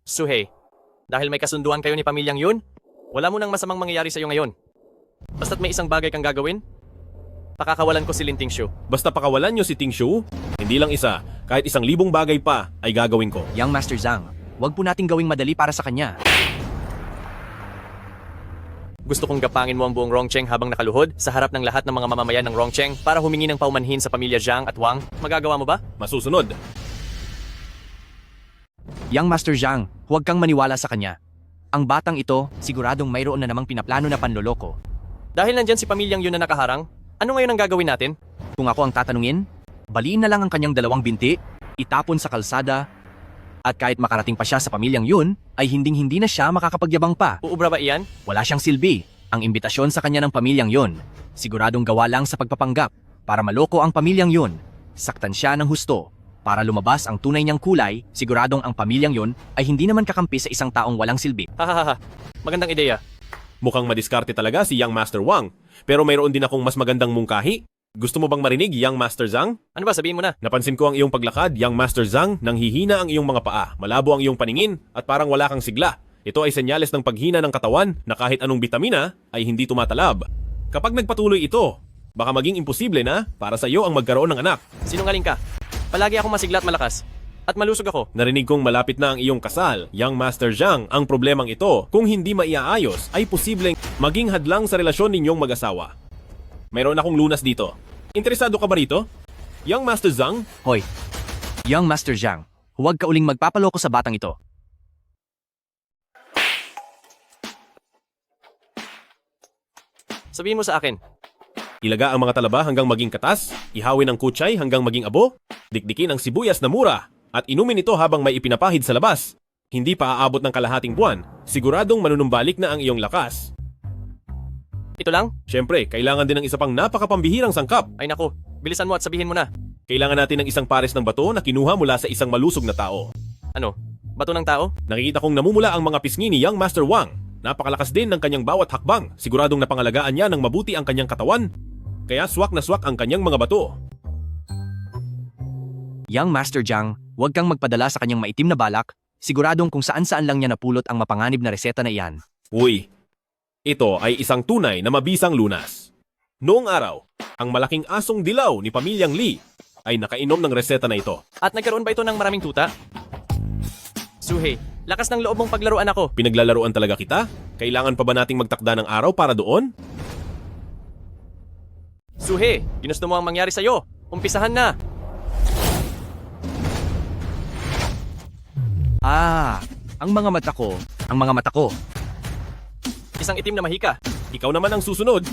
Suhe, dahil may kasunduan kayo ni pamilyang yun, wala mo nang masamang mangyayari sa'yo ngayon. Basta't may isang bagay kang gagawin, pakakawalan ko si Linting Shu. Basta pakawalan niyo si Ting Shu, hindi lang isa, kahit 1,000 bagay pa ay gagawin ko. Young Master Zhang, wag po nating gawing madali para sa kanya. Gusto kong gapangin mo ang buong Rongcheng habang nakaluhod sa harap ng lahat ng mga mamamayan ng Rongcheng para humingi ng paumanhin sa pamilya Zhang at Wang. Magagawa mo ba? Masusunod. Young Master Zhang, huwag kang maniwala sa kanya. Ang batang ito, siguradong mayroon na namang pinaplano na panloloko. Dahil nandyan si pamilyang yun na nakaharang, ano ngayon ang gagawin natin? Kung ako ang tatanungin, baliin na lang ang kanyang 2 binti, itapon sa kalsada, at kahit makarating pa siya sa pamilyang yun, ay hinding-hindi na siya makakapagyabang pa. Uubra ba iyan? Wala siyang silbi. Ang imbitasyon sa kanya ng pamilyang yun, siguradong gawa lang sa pagpapanggap para maloko ang pamilyang yun. Saktan siya ng husto. Para lumabas ang tunay niyang kulay, siguradong ang pamilyang yun ay hindi naman kakampi sa isang taong walang silbi. Hahaha, magandang ideya. Mukhang madiskarte talaga si Young Master Wang. Pero mayroon din akong mas magandang mungkahi. Gusto mo bang marinig, Young Master Zhang? Ano ba, sabihin mo na. Napansin ko ang iyong paglakad, Young Master Zhang, nang hihina ang iyong mga paa, malabo ang iyong paningin, at parang wala kang sigla. Ito ay senyales ng paghina ng katawan na kahit anong bitamina ay hindi tumatalab. Kapag nagpatuloy ito, baka maging imposible na para sa iyo ang magkaroon ng anak. Sinungaling ka. Palagi akong masigla at malakas. At malusog ako. Narinig kong malapit na ang iyong kasal, Young Master Zhang. Ang problemang ito, kung hindi maiaayos, ay posibleng maging hadlang sa relasyon ninyong mag-asawa. Mayroon akong lunas dito. Interesado ka ba rito? Young Master Zhang? Hoy, Young Master Zhang, huwag ka uling magpapaloko sa batang ito. Sabihin mo sa akin. Ilaga ang mga talaba hanggang maging katas, ihawin ang kutsay hanggang maging abo, dikdikin ang sibuyas na mura, at inumin ito habang may ipinapahid sa labas. Hindi pa aabot ng kalahating buwan, siguradong manunumbalik na ang iyong lakas. Ito lang? Siyempre, kailangan din ng isa pang napakapambihirang sangkap. Ay naku, bilisan mo at sabihin mo na. Kailangan natin ng isang pares ng bato na kinuha mula sa isang malusog na tao. Ano? Bato ng tao? Nakikita kong namumula ang mga pisngi ni Young Master Wang. Napakalakas din ng kanyang bawat hakbang. Siguradong napangalagaan niya ng mabuti ang kanyang katawan. Kaya swak na swak ang kanyang mga bato. Young Master Zhang, huwag kang magpadala sa kanyang maitim na balak. Siguradong kung saan-saan lang niya napulot ang mapanganib na reseta na iyan. Uy, ito ay isang tunay na mabisang lunas. Noong araw, ang malaking asong dilaw ni Pamilyang Li ay nakainom ng reseta na ito. At nagkaroon ba ito ng maraming tuta? Suhei, Lakas ng loob mong paglaruan ako. Pinaglalaruan talaga kita? Kailangan pa ba nating magtakda ng araw para doon? Suhe, ginusto mo ang mangyari sa'yo. Umpisahan na. Ang mga mata ko. Isang itim na mahika. Ikaw naman ang susunod.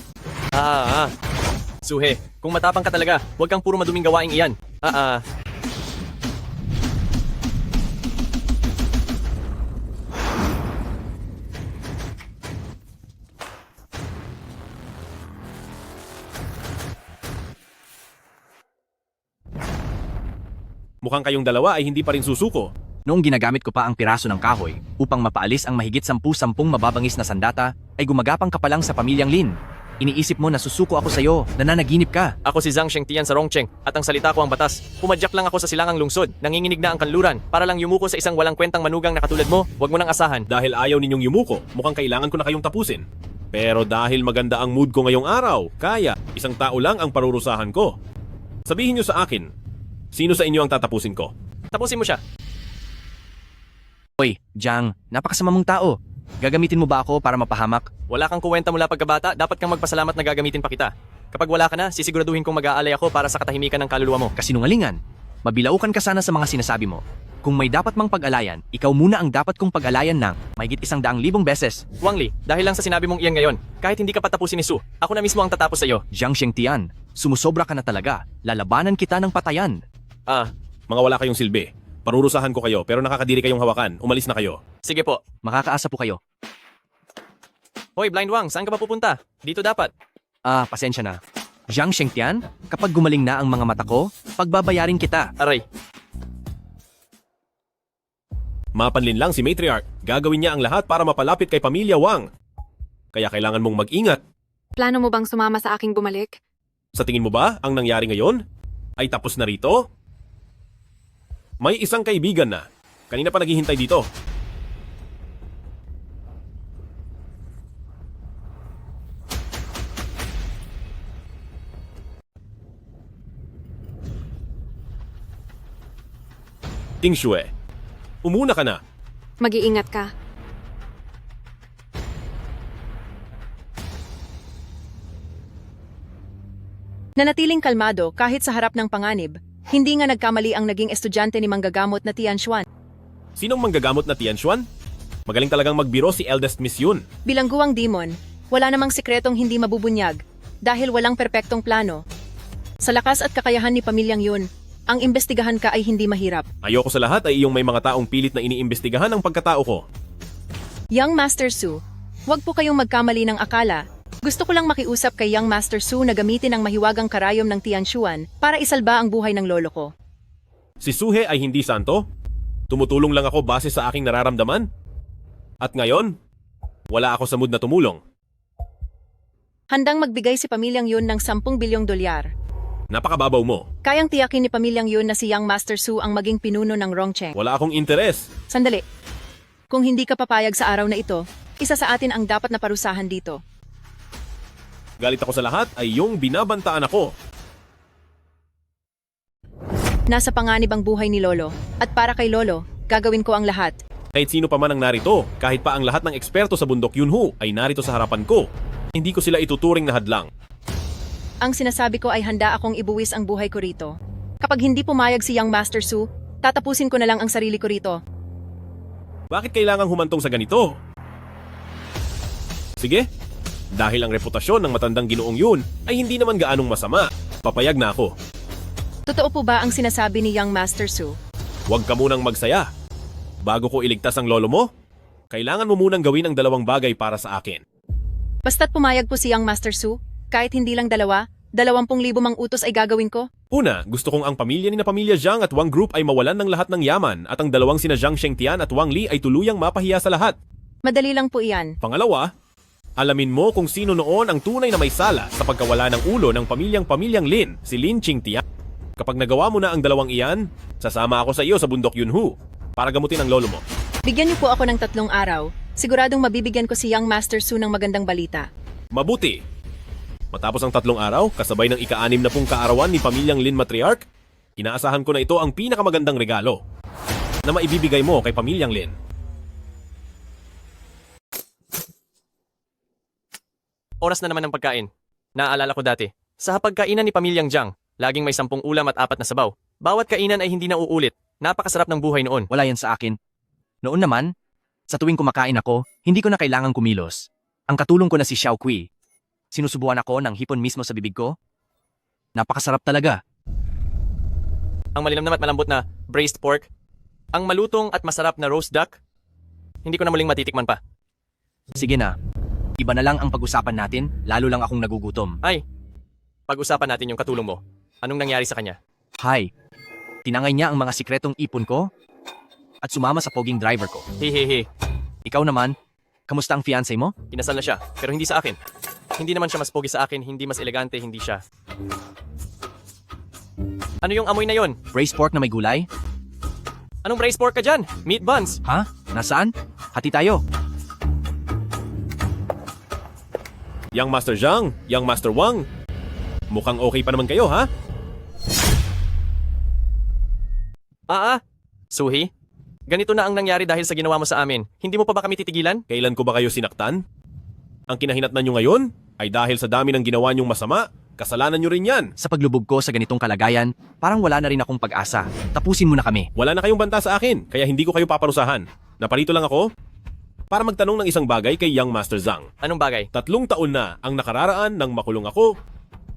Suhe, kung matapang ka talaga, huwag kang puro maduming gawaing iyan. Mukhang kayong dalawa ay hindi pa rin susuko. Noong ginagamit ko pa ang piraso ng kahoy upang mapaalis ang mahigit 10 mababangis na sandata, ay gumagapang ka pa lang sa pamilyang Lin. Iniisip mo na susuko ako sa'yo, nananaginip ka. Ako si Zhang Shengtian sa Rongcheng at ang salita ko ang batas. Pumadyak lang ako sa silangang lungsod, nanginginig na ang kanluran para lang yumuko sa isang walang kwentang manugang na katulad mo. Huwag mo nang asahan. Dahil ayaw ninyong yumuko, mukhang kailangan ko na kayong tapusin. Pero dahil maganda ang mood ko ngayong araw, kaya isang tao lang ang parurusahan ko. Sabihin niyo sa akin, sino sa inyo ang tatapusin ko? Tapusin mo siya. Hoy, Jiang, napakasama mong tao. Gagamitin mo ba ako para mapahamak? Wala kang kuwenta mula pagkabata, dapat kang magpasalamat na gagamitin pa kita. Kapag wala ka na, sisiguraduhin kong mag-aalay ako para sa katahimikan ng kaluluwa mo. Kasinungalingan. Mabilaukan ka sana sa mga sinasabi mo. Kung may dapat mang pag-alayan, ikaw muna ang dapat kong pag-alayan ng mahigit 100,000 beses. Wang Li, dahil lang sa sinabi mong iyan ngayon, kahit hindi ka patapusin ni Su, ako na mismo ang tatapos sa iyo. Jiang Shengtian, sumusobra ka na talaga. Lalabanan kita ng patayan. Mga wala kayong silbi. Parurusahan ko kayo pero nakakadiri kayong hawakan. Umalis na kayo. Sige po. Makakaasa po kayo. Hoy, Blind Wang, saan ka ba pupunta? Dito dapat. Pasensya na. Jiang Shengtian, kapag gumaling na ang mga mata ko, pagbabayarin kita. Aray, Mapanlin lang si Matriarch. Gagawin niya ang lahat para mapalapit kay Pamilya Wang. Kaya kailangan mong mag-ingat. Plano mo bang sumama sa aking bumalik? Sa tingin mo ba ang nangyari ngayon ay tapos na rito? May isang kaibigan na. Kanina pa naghihintay dito. Ting Shue, umuna ka na. Mag-iingat ka. Nanatiling kalmado kahit sa harap ng panganib. Hindi nga nagkamali ang naging estudyante ni manggagamot na Tian Xuan. Sinong manggagamot na Tian Xuan? Magaling talagang magbiro si Eldest Miss Yun. Bilangguang demon, wala namang sikretong hindi mabubunyag dahil walang perpektong plano. Sa lakas at kakayahan ni pamilyang Yun, ang imbestigahan ka ay hindi mahirap. Ayoko sa lahat ay iyong may mga taong pilit na iniimbestigahan ang pagkatao ko. Young Master Su, huwag po kayong magkamali ng akala. Gusto ko lang makiusap kay Young Master Su na gamitin ang mahiwagang karayom ng Tian Xuan para isalba ang buhay ng lolo ko. Si Suhe ay hindi santo? Tumutulong lang ako base sa aking nararamdaman? At ngayon, wala ako sa mood na tumulong. Handang magbigay si pamilyang Yun ng 10 bilyong dolyar. Napakababaw mo. Kayang tiyakin ni pamilyang Yun na si Young Master Su ang maging pinuno ng Rongcheng. Wala akong interes. Sandali. Kung hindi ka papayag sa araw na ito, isa sa atin ang dapat na parusahan dito. Galit ako sa lahat ay yung binabantaan ako. Nasa panganib ang buhay ni Lolo. At para kay Lolo, gagawin ko ang lahat. Kahit sino pa man ang narito, kahit pa ang lahat ng eksperto sa bundok Yunhu ay narito sa harapan ko. Hindi ko sila ituturing na hadlang. Ang sinasabi ko ay handa akong ibuwis ang buhay ko rito. Kapag hindi pumayag si Young Master Su, tatapusin ko na lang ang sarili ko rito. Bakit kailangang humantong sa ganito? Sige, dahil ang reputasyon ng matandang ginoong Yun ay hindi naman gaanong masama. Papayag na ako. Totoo po ba ang sinasabi ni Young Master Su? Huwag ka munang magsaya. Bago ko iligtas ang lolo mo, kailangan mo munang gawin ang dalawang bagay para sa akin. Basta't pumayag po si Young Master Su, kahit hindi lang 20,000 mang utos ay gagawin ko. Una, gusto kong ang pamilya ni na Pamilya Zhang at Wang Group ay mawalan ng lahat ng yaman at ang dalawang sina Zhang Shengtian at Wang Li ay tuluyang mapahiya sa lahat. Madali lang po iyan. Pangalawa, alamin mo kung sino noon ang tunay na may sala sa pagkawala ng ulo ng pamilyang Lin, si Lin Qingtian. Kapag nagawa mo na ang dalawang iyan, sasama ako sa iyo sa bundok Yunhu para gamutin ang lolo mo. Bigyan niyo po ako ng 3 araw. Siguradong mabibigyan ko si Young Master Su ng magandang balita. Mabuti! Matapos ang 3 araw, kasabay ng ika-6 na kaarawan ni Pamilyang Lin Matriarch, inaasahan ko na ito ang pinakamagandang regalo na maibibigay mo kay Pamilyang Lin. Oras na naman ng pagkain. Naaalala ko dati. Sa hapagkainan ni Pamilyang Jiang, laging may 10 ulam at 4 na sabaw. Bawat kainan ay hindi na uulit. Napakasarap ng buhay noon. Wala yan sa akin. Noon naman, sa tuwing kumakain ako, hindi ko na kailangang kumilos. Ang katulong ko na si Xiao Kui. Sinusubuan ako ng hipon mismo sa bibig ko. Napakasarap talaga. Ang malinamnam at malambot na braised pork. Ang malutong at masarap na roast duck. Hindi ko na muling matitikman pa. Sige na. Iba na lang ang pag-usapan natin, lalo lang akong nagugutom. Ay, pag-usapan natin yung katulong mo. Anong nangyari sa kanya? Hi. Tinangay niya ang mga sikretong ipon ko at sumama sa poging driver ko. Hehehe. Ikaw naman, kamusta ang fiancé mo? Inasal na siya, pero hindi sa akin. Hindi naman siya mas pogi sa akin, hindi mas elegante, hindi siya. Ano yung amoy na yon? Braised pork na may gulay? Anong braised pork ka dyan? Meat buns. Ha? Nasaan? Hati tayo. Young Master Zhang, Young Master Wang. Mukhang okay pa naman kayo, ha? Suhi? Ganito na ang nangyari dahil sa ginawa mo sa amin. Hindi mo pa ba kami titigilan? Kailan ko ba kayo sinaktan? Ang kinahinatnan nyo ngayon ay dahil sa dami ng ginawa nyong masama. Kasalanan nyo rin yan. Sa paglubog ko sa ganitong kalagayan, parang wala na rin akong pag-asa. Tapusin mo na kami. Wala na kayong banta sa akin, kaya hindi ko kayo paparusahan. Naparito lang ako para magtanong ng isang bagay kay Young Master Zhang. Anong bagay? 3 taon na ang nakararaan nang makulong ako.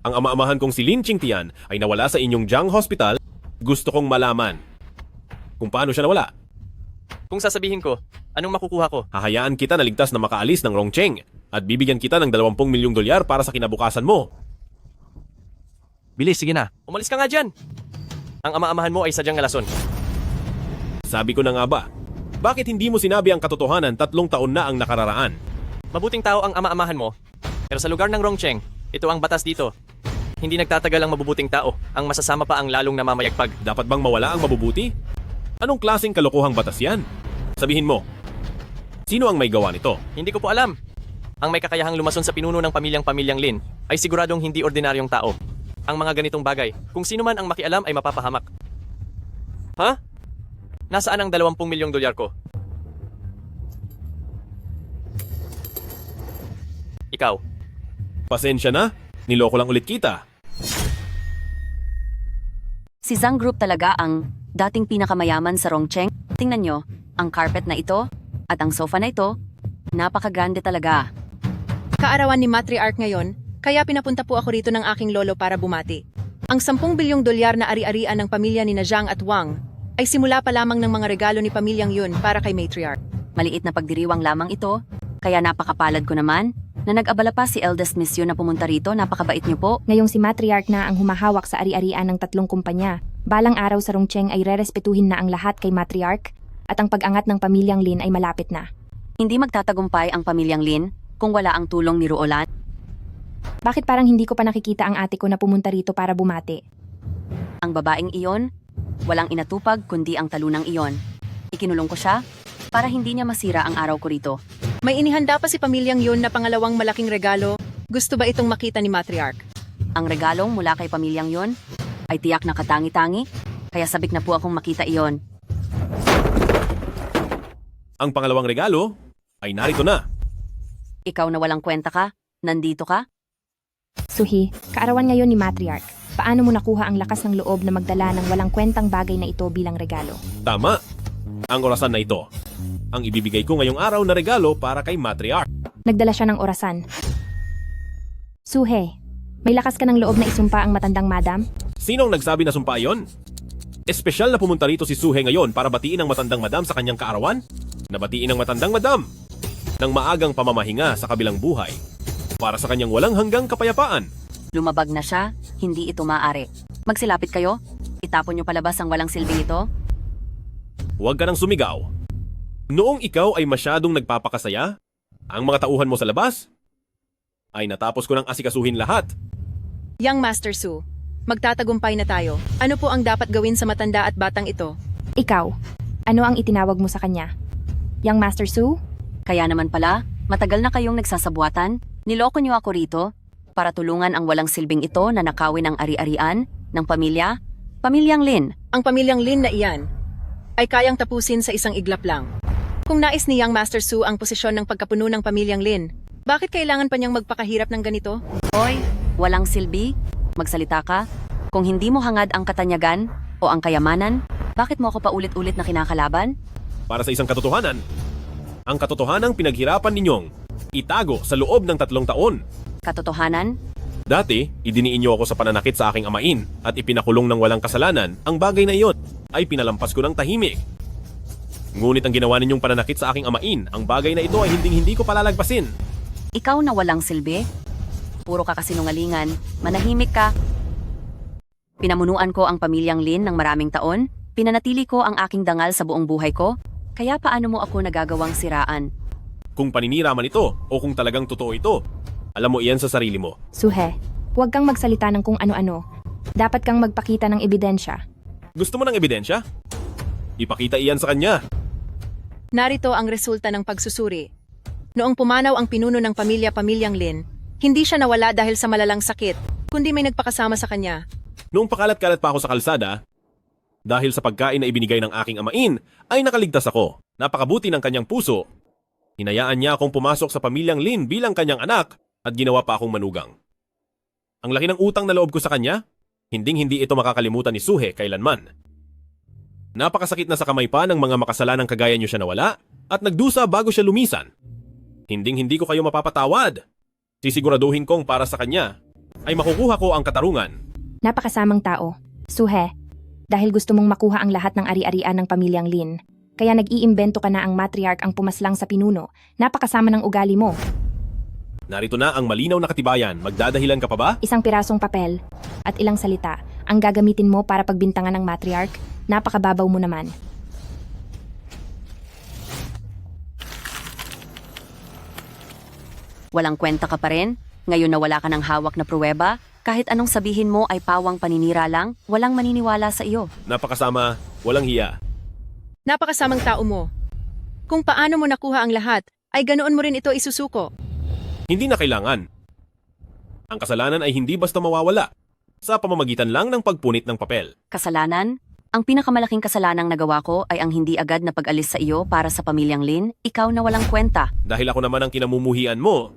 Ang ama-amahan kong si Lin Qingtian ay nawala sa inyong Jiang Hospital. Gusto kong malaman kung paano siya nawala. Kung sasabihin ko, anong makukuha ko? Hahayaan kita na ligtas na makaalis ng Rongcheng at bibigyan kita ng 20 milyong dolyar para sa kinabukasan mo. Bilis, sige na. Umalis ka nga dyan! Ang ama-amahan mo ay sadyang ngalason. Sabi ko na nga ba, bakit hindi mo sinabi ang katotohanan 3 taon na ang nakararaan? Mabuting tao ang ama-amahan mo, pero sa lugar ng Rongcheng, ito ang batas dito. Hindi nagtatagal ang mabubuting tao, ang masasama pa ang lalong namamayagpag. Dapat bang mawala ang mabubuti? Anong klaseng kalokohang batas yan? Sabihin mo, sino ang may gawa nito? Hindi ko po alam. Ang may kakayahang lumason sa pinuno ng Pamilyang Lin ay siguradong hindi ordinaryong tao. Ang mga ganitong bagay, kung sino man ang makialam ay mapapahamak. Ha? Nasaan ang 20 milyong dolyar ko? Ikaw. Pasensya na, niloko lang ulit kita. Si Zhang Group talaga ang dating pinakamayaman sa Rongcheng. Tingnan nyo, ang carpet na ito at ang sofa na ito, napakagrande talaga. Kaarawan ni Matriarch ngayon, kaya pinapunta po ako rito ng aking lolo para bumati. Ang 10 bilyong dolyar na ari-arian ng pamilya ni Zhang at Wang ay simula pa lamang ng mga regalo ni Pamilyang Yun para kay Matriarch. Maliit na pagdiriwang lamang ito, kaya napakapalad ko naman na nag-abala pa si eldest miss Yun na pumunta rito. Napakabait niyo po. Ngayong si Matriarch na ang humahawak sa ari-arian ng 3 kumpanya, balang araw sa Rongcheng ay rerespetuhin na ang lahat kay Matriarch at ang pag-angat ng Pamilyang Lin ay malapit na. Hindi magtatagumpay ang Pamilyang Lin kung wala ang tulong ni Ruolan. Bakit parang hindi ko pa nakikita ang ate ko na pumunta rito para bumati? Ang babaeng iyon, walang inatupag kundi ang talunang iyon. Ikinulong ko siya para hindi niya masira ang araw ko rito. May inihanda pa si Pamilyang Yun na pangalawang malaking regalo. Gusto ba itong makita ni Matriarch? Ang regalong mula kay Pamilyang Yun ay tiyak na katangi-tangi, kaya sabik na po akong makita iyon. Ang pangalawang regalo ay narito na. Ikaw na walang kwenta ka, nandito ka? Suhi, kaarawan ngayon ni Matriarch. Paano mo nakuha ang lakas ng loob na magdala ng walang kwentang bagay na ito bilang regalo? Tama. Ang orasan na ito, ang ibibigay ko ngayong araw na regalo para kay Matriarch. Nagdala siya ng orasan. Suhe, may lakas ka ng loob na isumpa ang matandang madam? Sinong nagsabi na sumpa yon? Espesyal na pumunta rito si Suhe ngayon para batiin ang matandang madam sa kanyang kaarawan? Nabatiin ang matandang madam ng maagang pamamahinga sa kabilang buhay para sa kanyang walang hanggang kapayapaan. Lumabag na siya, hindi ito maaari. Magsilapit kayo, itapon niyo palabas ang walang silbing ito. Huwag ka nang sumigaw. Noong ikaw ay masyadong nagpapakasaya, ang mga tauhan mo sa labas ay natapos ko nang asikasuhin lahat. Young Master Su, magtatagumpay na tayo. Ano po ang dapat gawin sa matanda at batang ito? Ikaw, ano ang itinawag mo sa kanya? Young Master Su? Kaya naman pala, matagal na kayong nagsasabuatan. Niloko niyo ako rito para tulungan ang walang silbing ito na nakawin ang ari-arian ng Pamilyang Lin. Ang Pamilyang Lin na iyan ay kayang tapusin sa isang iglap lang. Kung nais ni Young Master Su ang posisyon ng pagkapuno ng Pamilyang Lin, Bakit kailangan pa niyang magpakahirap ng ganito? Hoy, walang silbi? Magsalita ka? Kung hindi mo hangad ang katanyagan o ang kayamanan, bakit mo ako paulit-ulit na kinakalaban? Para sa isang katotohanan. Ang katotohanang pinaghirapan ninyong itago sa loob ng 3 taon. Katotohanan? Dati, idiniin niyo ako sa pananakit sa aking amain at ipinakulong ng walang kasalanan. Ang bagay na iyon ay pinalampas ko ng tahimik. Ngunit ang ginawa ninyong pananakit sa aking amain, ang bagay na ito ay hindi ko palalagpasin. Ikaw na walang silbi? Puro ka kasinungalingan, manahimik ka. Pinamunuan ko ang pamilyang Lin ng maraming taon, pinanatili ko ang aking dangal sa buong buhay ko, kaya paano mo ako nagagawang siraan? Kung paninira man ito o kung talagang totoo ito, alam mo iyan sa sarili mo. Suhe, huwag kang magsalita ng kung ano-ano. Dapat kang magpakita ng ebidensya. Gusto mo ng ebidensya? Ipakita iyan sa kanya. Narito ang resulta ng pagsusuri. Noong pumanaw ang pinuno ng pamilyang Lin, hindi siya nawala dahil sa malalang sakit, kundi may nagpakasama sa kanya. Noong pakalat-kalat pa ako sa kalsada, dahil sa pagkain na ibinigay ng aking amain, ay nakaligtas ako. Napakabuti ng kanyang puso. Hinayaan niya akong pumasok sa pamilyang Lin bilang kanyang anak at ginawa pa akong manugang. Ang laki ng utang na loob ko sa kanya, hinding-hindi ito makakalimutan ni Suhe kailanman. Napakasakit na sa kamay pa ng mga makasalanang kagaya niyo siya nawala at nagdusa bago siya lumisan. Hinding-hindi ko kayo mapapatawad. Sisiguraduhin kong para sa kanya ay makukuha ko ang katarungan. Napakasamang tao. Suhe, dahil gusto mong makuha ang lahat ng ari-arian ng pamilyang Lin, kaya nag-iimbento ka na ang matriarch ang pumaslang sa pinuno. Napakasama ng ugali mo. Narito na ang malinaw na katibayan. Magdadahilan ka pa ba? Isang pirasong papel at ilang salita ang gagamitin mo para pagbintangan ng matriarch. Napakababaw mo naman. Walang kwenta ka pa rin? Ngayon na wala ka ng hawak na pruweba? Kahit anong sabihin mo ay pawang paninira lang, walang maniniwala sa iyo. Napakasama, walang hiya. Napakasamang tao mo. Kung paano mo nakuha ang lahat, ay ganoon mo rin ito isusuko. Hindi na kailangan. Ang kasalanan ay hindi basta mawawala sa pamamagitan lang ng pagpunit ng papel. Kasalanan? Ang pinakamalaking kasalanang nagawa ko ay ang hindi agad na pag-alis sa iyo para sa pamilyang Lin, ikaw na walang kwenta. Dahil ako naman ang kinamumuhian mo,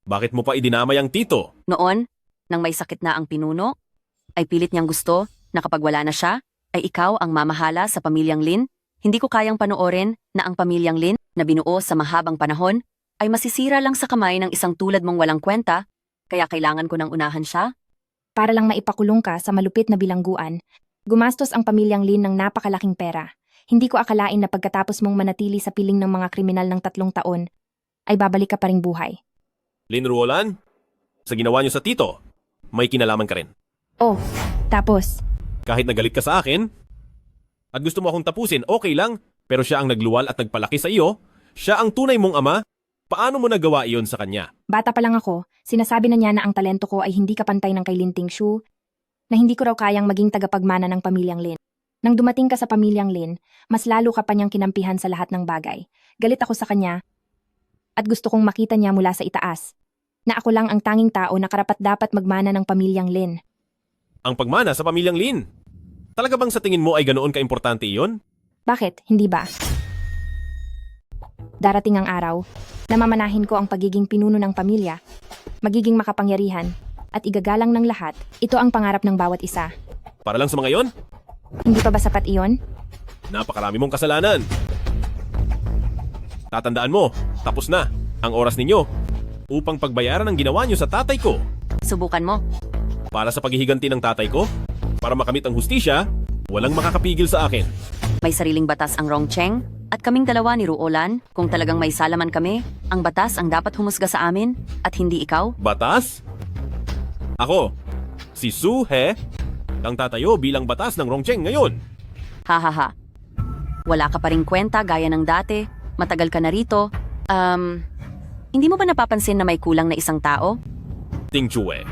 bakit mo pa idinamay ang tito? Noon, nang may sakit na ang pinuno, ay pilit niyang gusto na kapag wala na siya, ay ikaw ang mamahala sa pamilyang Lin. Hindi ko kayang panoorin na ang pamilyang Lin na binuo sa mahabang panahon ay masisira lang sa kamay ng isang tulad mong walang kwenta, kaya kailangan ko nang unahan siya. Para lang maipakulong ka sa malupit na bilangguan, gumastos ang pamilyang Lin ng napakalaking pera. Hindi ko akalain na pagkatapos mong manatili sa piling ng mga kriminal ng 3 taon, ay babalik ka pa ring buhay. Lin Ruolan, sa ginawa niyo sa tito, may kinalaman ka rin. Oh, tapos, Kahit nagalit ka sa akin, at gusto mo akong tapusin, okay lang, pero siya ang nagluwal at nagpalaki sa iyo, siya ang tunay mong ama, paano mo nagawa iyon sa kanya? bata pa lang ako, sinasabi na niya na ang talento ko ay hindi kapantay ng kay Lin Tingshu, na hindi ko raw kayang maging tagapagmana ng pamilyang Lin. Nang dumating ka sa pamilyang Lin, mas lalo ka pa niyang kinampihan sa lahat ng bagay. Galit ako sa kanya, at gusto kong makita niya mula sa itaas, na ako lang ang tanging tao na karapat-dapat magmana ng pamilyang Lin. Ang pagmana sa pamilyang Lin. Talaga bang sa tingin mo ay ganoon kaimportante iyon? Bakit? Hindi ba? Darating ang araw, namamanahin ko ang pagiging pinuno ng pamilya, magiging makapangyarihan, at igagalang ng lahat. Ito ang pangarap ng bawat isa. Para lang sa mga iyon? Hindi pa ba sapat iyon? Napakarami mong kasalanan. Tatandaan mo, tapos na ang oras ninyo upang pagbayaran ang ginawa niyo sa tatay ko. Subukan mo. Para sa paghihiganti ng tatay ko, para makamit ang hustisya, walang makakapigil sa akin. May sariling batas ang Rongcheng, at kaming dalawa ni Ruolan, kung talagang may salaman kami, ang batas ang dapat humusga sa amin, at hindi ikaw. Batas? Ako, si Su He, ang tatayo bilang batas ng Rongcheng ngayon. Hahaha. Wala ka pa ring kwenta gaya ng dati, matagal ka na rito. Hindi mo ba napapansin na may kulang na isang tao? Ting Chue.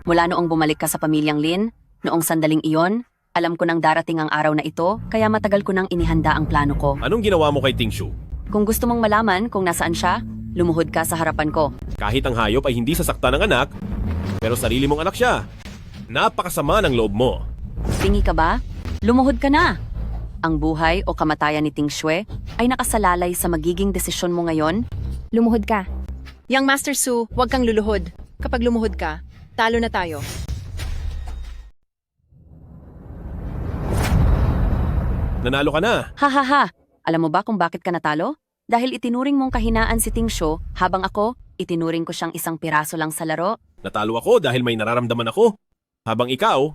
Mula noong bumalik ka sa pamilyang Lin, noong sandaling iyon, alam ko nang darating ang araw na ito, kaya matagal ko nang inihanda ang plano ko. Anong ginawa mo kay Ting Shu? Kung gusto mong malaman kung nasaan siya, lumuhod ka sa harapan ko. Kahit ang hayop ay hindi sasaktan ng anak, pero sarili mong anak siya. Napakasama ng loob mo. Tingi ka ba? Lumuhod ka na! Ang buhay o kamatayan ni Ting Shue ay nakasalalay sa magiging desisyon mo ngayon. Lumuhod ka. Young Master Su, huwag kang luluhod. Kapag lumuhod ka, talo na tayo. Nanalo ka na. Hahaha! Alam mo ba kung bakit ka natalo? Dahil itinuring mong kahinaan si Ting Shu, habang ako, itinuring ko siyang isang piraso lang sa laro. Natalo ako dahil may nararamdaman ako. Habang ikaw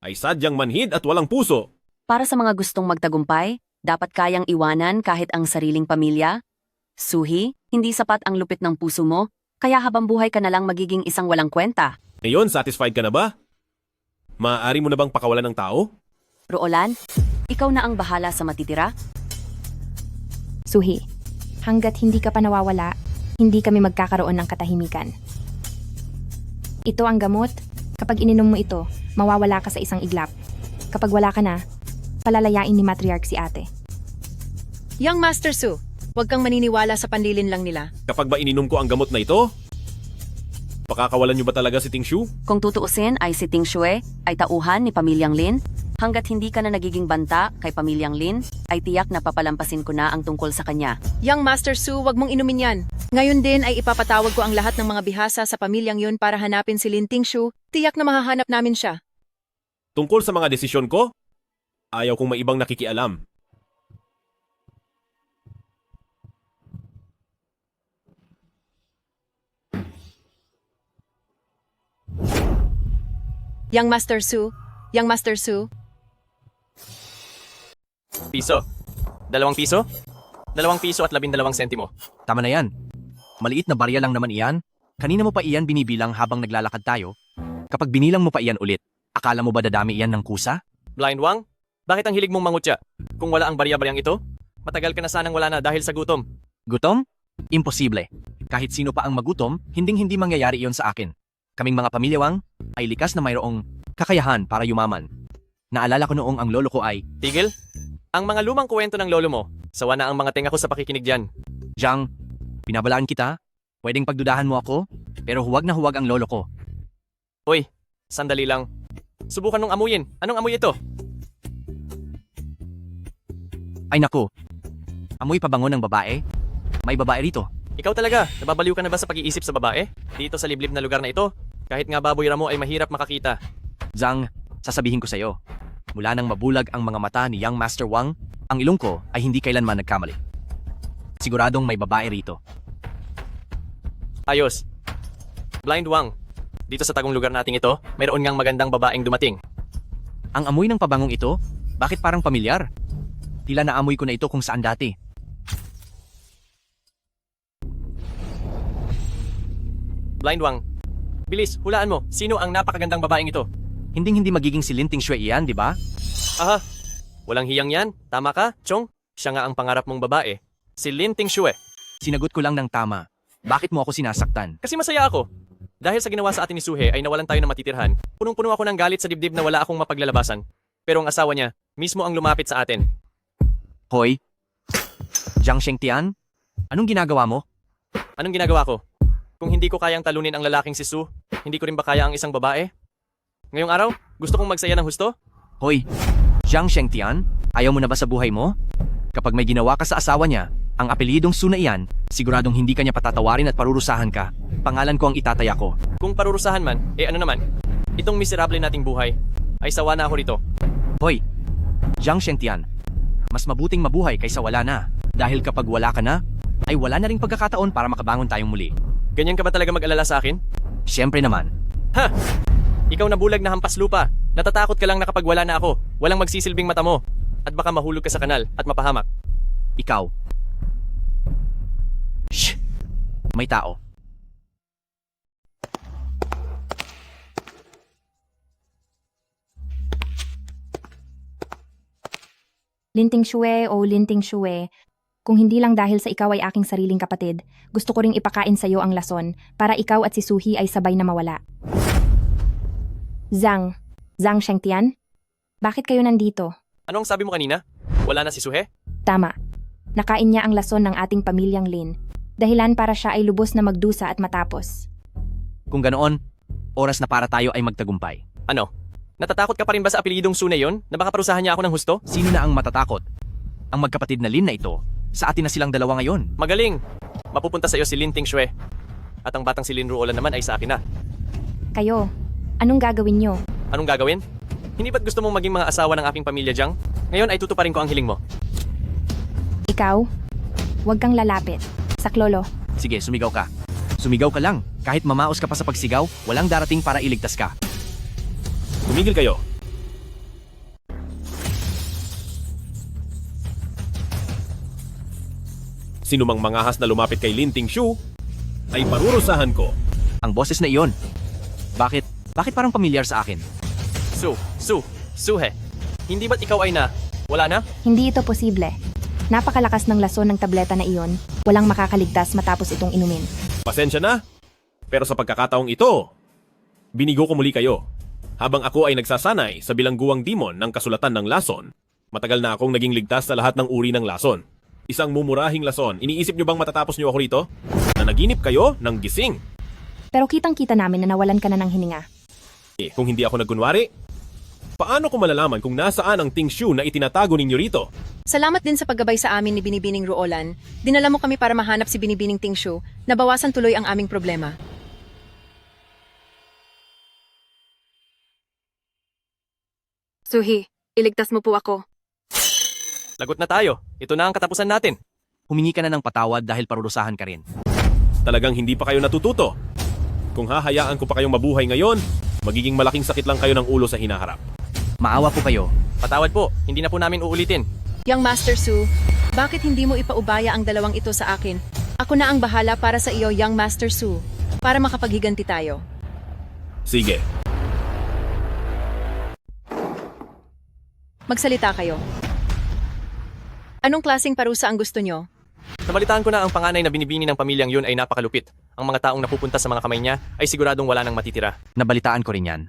ay sadyang manhid at walang puso. Para sa mga gustong magtagumpay, dapat kayang iwanan kahit ang sariling pamilya. Suhi, hindi sapat ang lupit ng puso mo, kaya habang buhay ka na lang magiging isang walang kwenta. Ngayon, satisfied ka na ba? Maaari mo na bang pakawalan ng tao? Roolan, ikaw na ang bahala sa matitira. Suhi, hanggat hindi ka pa nawawala, hindi kami magkakaroon ng katahimikan. Ito ang gamot. Kapag ininom mo ito, mawawala ka sa isang iglap. Kapag wala ka na, palalayain ni Matriarch si ate. Young Master Su, huwag kang maniniwala sa panlilin lang nila. Kapag ba ininom ko ang gamot na ito, pakakawalan niyo ba talaga si Ting Shu? Kung tutuusin ay si Ting Shue ay tauhan ni Pamilyang Lin, hanggat hindi ka na nagiging banta kay Pamilyang Lin, ay tiyak na papalampasin ko na ang tungkol sa kanya. Young Master Su, huwag mong inumin yan. Ngayon din ay ipapatawag ko ang lahat ng mga bihasa sa pamilyang yun para hanapin si Lin Ting Shu. Tiyak na mahahanap namin siya. Tungkol sa mga desisyon ko, ayaw kong may ibang nakikialam. Young Master Su, Young Master Su, Piso. 2 piso? 2 piso at 12 sentimo. Tama na yan. Maliit na barya lang naman iyan. Kanina mo pa iyan binibilang habang naglalakad tayo. Kapag binilang mo pa iyan ulit, akala mo ba dadami iyan ng kusa? Blind Wang, bakit ang hilig mong mangutya? Kung wala ang barya-baryang ito, matagal ka na sanang wala na dahil sa gutom. Gutom? Imposible. Kahit sino pa ang magutom, hinding-hindi mangyayari iyon sa akin. Kaming mga pamilyawang ay likas na mayroong kakayahan para yumaman. Naalala ko noong ang lolo ko ay, Tigil? Ang mga lumang kwento ng lolo mo, sawa na ang mga tenga ko sa pakikinig dyan. Jiang, pinabalaan kita. Pwedeng pagdudahan mo ako, pero huwag na huwag ang lolo ko. Uy, sandali lang. Subukan nung amuyin. Anong amoy ito? Ay naku, amoy pabango ng babae? May babae rito. Ikaw talaga, nababaliw ka na ba sa pag-iisip sa babae? Dito sa liblib na lugar na ito, kahit nga baboy ramo ay mahirap makakita. Zhang, sasabihin ko sa'yo. Mula nang mabulag ang mga mata ni Young Master Wang, ang ilong ko ay hindi kailanman nagkamali. Siguradong may babae rito. Ayos. Blind Wang, dito sa tagong lugar nating ito, mayroon ngang magandang babaeng dumating. Ang amoy ng pabangong ito, bakit parang pamilyar? Tila naamoy ko na ito kung saan dati. Blind Wang, bilis, hulaan mo, sino ang napakagandang babaeng ito? Hinding-hindi magiging si Lin Ting Shue iyan, di ba? Aha, walang hiyang yan. Tama ka, Chong? Siya nga ang pangarap mong babae. Si Lin Ting Shue. Sinagot ko lang ng tama. Bakit mo ako sinasaktan? Kasi masaya ako. Dahil sa ginawa sa atin ni Suhe ay nawalan tayo ng matitirhan. Punong-puno ako ng galit sa dibdib na wala akong mapaglalabasan. Pero ang asawa niya, mismo ang lumapit sa atin. Hoy, Jiang Shengtian, anong ginagawa mo? Anong ginagawa ko? Kung hindi ko kayang talunin ang lalaking si Su, hindi ko rin ba kaya ang isang babae? Ngayong araw, gusto kong magsaya ng husto? Hoy, Jiang Shengtian, ayaw mo na ba sa buhay mo? Kapag may ginawa ka sa asawa niya, ang apelyidong Su na iyan, siguradong hindi ka niya patatawarin at parurusahan ka. Pangalan ko ang itataya ko. Kung parurusahan man, ano naman? Itong miserable nating buhay, ay sawa na ako rito. Hoy, Jiang Shengtian, mas mabuting mabuhay kaysa wala na. Dahil kapag wala ka na, ay wala na ring pagkakataon para makabangon tayong muli. Ganyan ka ba talaga mag-alala sa akin? Siyempre naman. Ha! Ikaw na bulag na hampas lupa. Natatakot ka lang na kapag wala na ako, walang magsisilbing mata mo. At baka mahulog ka sa kanal at mapahamak. Ikaw. Shh! May tao. Lin Ting Shue o Lin Ting Shue, kung hindi lang dahil sa ikaw ay aking sariling kapatid, gusto ko ring ipakain sa iyo ang lason para ikaw at si Suhi ay sabay na mawala. Zhang Shengtian, bakit kayo nandito? Ano ang sabi mo kanina? Wala na si Suhe? Tama. Nakain niya ang lason ng ating pamilyang Lin. Dahilan para siya ay lubos na magdusa at matapos. Kung ganoon, oras na para tayo ay magtagumpay. Ano? Natatakot ka pa rin ba sa apelidong Su na yon na baka parusahan niya ako ng husto? Sino na ang matatakot? Ang magkapatid na Lin na ito, sa atin na silang dalawa ngayon. Magaling! Mapupunta sa iyo si Lin Ting Shue. At ang batang si Lin Ruolan naman ay sa akin na. Kayo, anong gagawin nyo? Anong gagawin? Hindi ba't gusto mong maging mga asawa ng aking pamilya, Jiang? Ngayon ay tutuparin ko ang hiling mo. Ikaw, huwag kang lalapit. Saklolo, Sige, sumigaw ka. Sumigaw ka lang. Kahit mamaos ka pa sa pagsigaw, walang darating para iligtas ka. Tumigil kayo. Sinumang mangahas na lumapit kay Lin Tingshu ay parurusahan ko. Ang boses na iyon. Bakit parang pamilyar sa akin? Suhe. Hindi ba't ikaw ay wala na? hindi ito posible. Napakalakas ng lason ng tableta na iyon. Walang makakaligtas matapos itong inumin. Pasensya na. Pero sa pagkakataong ito, binigo ko muli kayo. Habang ako ay nagsasanay sa bilangguang demon ng kasulatan ng lason, matagal na akong naging ligtas sa lahat ng uri ng lason. Isang mumurahing lason. Iniisip nyo bang matatapos nyo ako rito? Nanaginip kayo ng gising. Pero kitang-kita namin na nawalan ka na ng hininga. Kung hindi ako nagkunwari, paano ko malalaman kung nasaan ang Tingshu na itinatago ninyo rito? Salamat din sa paggabay sa amin ni Binibining Ruolan. Dinala mo kami para mahanap si Binibining Tingshu. Nabawasan tuloy ang aming problema. Suhi, iligtas mo po ako. Lagot na tayo. Ito na ang katapusan natin. Humingi ka na ng patawad dahil parurusahan ka rin. Talagang hindi pa kayo natututo. Kung hahayaan ko pa kayong mabuhay ngayon, magiging malaking sakit lang kayo ng ulo sa hinaharap. Maawa po kayo. Patawad po. Hindi na po namin uulitin. Young Master Su, bakit hindi mo ipaubaya ang dalawang ito sa akin? Ako na ang bahala para sa iyo, Young Master Su, para makapaghiganti tayo. Sige. Magsalita kayo. Anong klaseng parusa ang gusto nyo? Nabalitaan ko na ang panganay na binibini ng pamilyang yun ay napakalupit. Ang mga taong napupunta sa mga kamay niya ay siguradong wala nang matitira. Nabalitaan ko rin yan.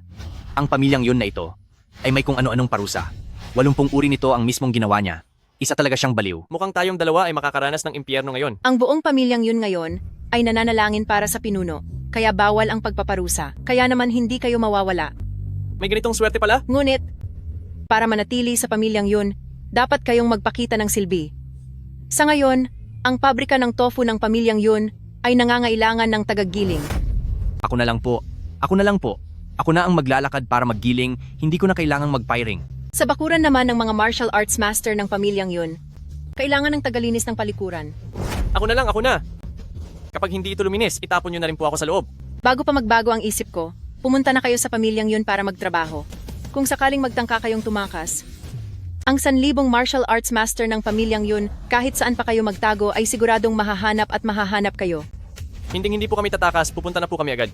Ang pamilyang yun na ito ay may kung ano-anong parusa. 80 uri nito ang mismong ginawa niya. Isa talaga siyang baliw. Mukhang tayong dalawa ay makakaranas ng impyerno ngayon. Ang buong pamilyang yun ngayon ay nananalangin para sa pinuno, kaya bawal ang pagpaparusa. Kaya naman hindi kayo mawawala. May ganitong swerte pala? Ngunit, para manatili sa pamilyang yun, dapat kayong magpakita ng silbi. Sa ngayon, ang pabrika ng tofu ng pamilyang yun ay nangangailangan ng tagagiling. Ako na lang po. Ako na ang maglalakad para maggiling, hindi ko na kailangang magpiring. Sa bakuran naman ng mga martial arts master ng pamilyang yun, kailangan ng tagalinis ng palikuran. Ako na. Kapag hindi ito luminis, itapon nyo na rin po ako sa loob. Bago pa magbago ang isip ko, pumunta na kayo sa pamilyang yun para magtrabaho. Kung sakaling magtangka kayong tumakas, ang 1,000 martial arts master ng pamilyang yun, kahit saan pa kayo magtago ay siguradong mahahanap kayo. Hindi po kami tatakas, pupunta na po kami agad.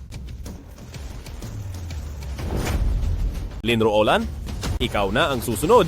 Lin Ruolan, ikaw na ang susunod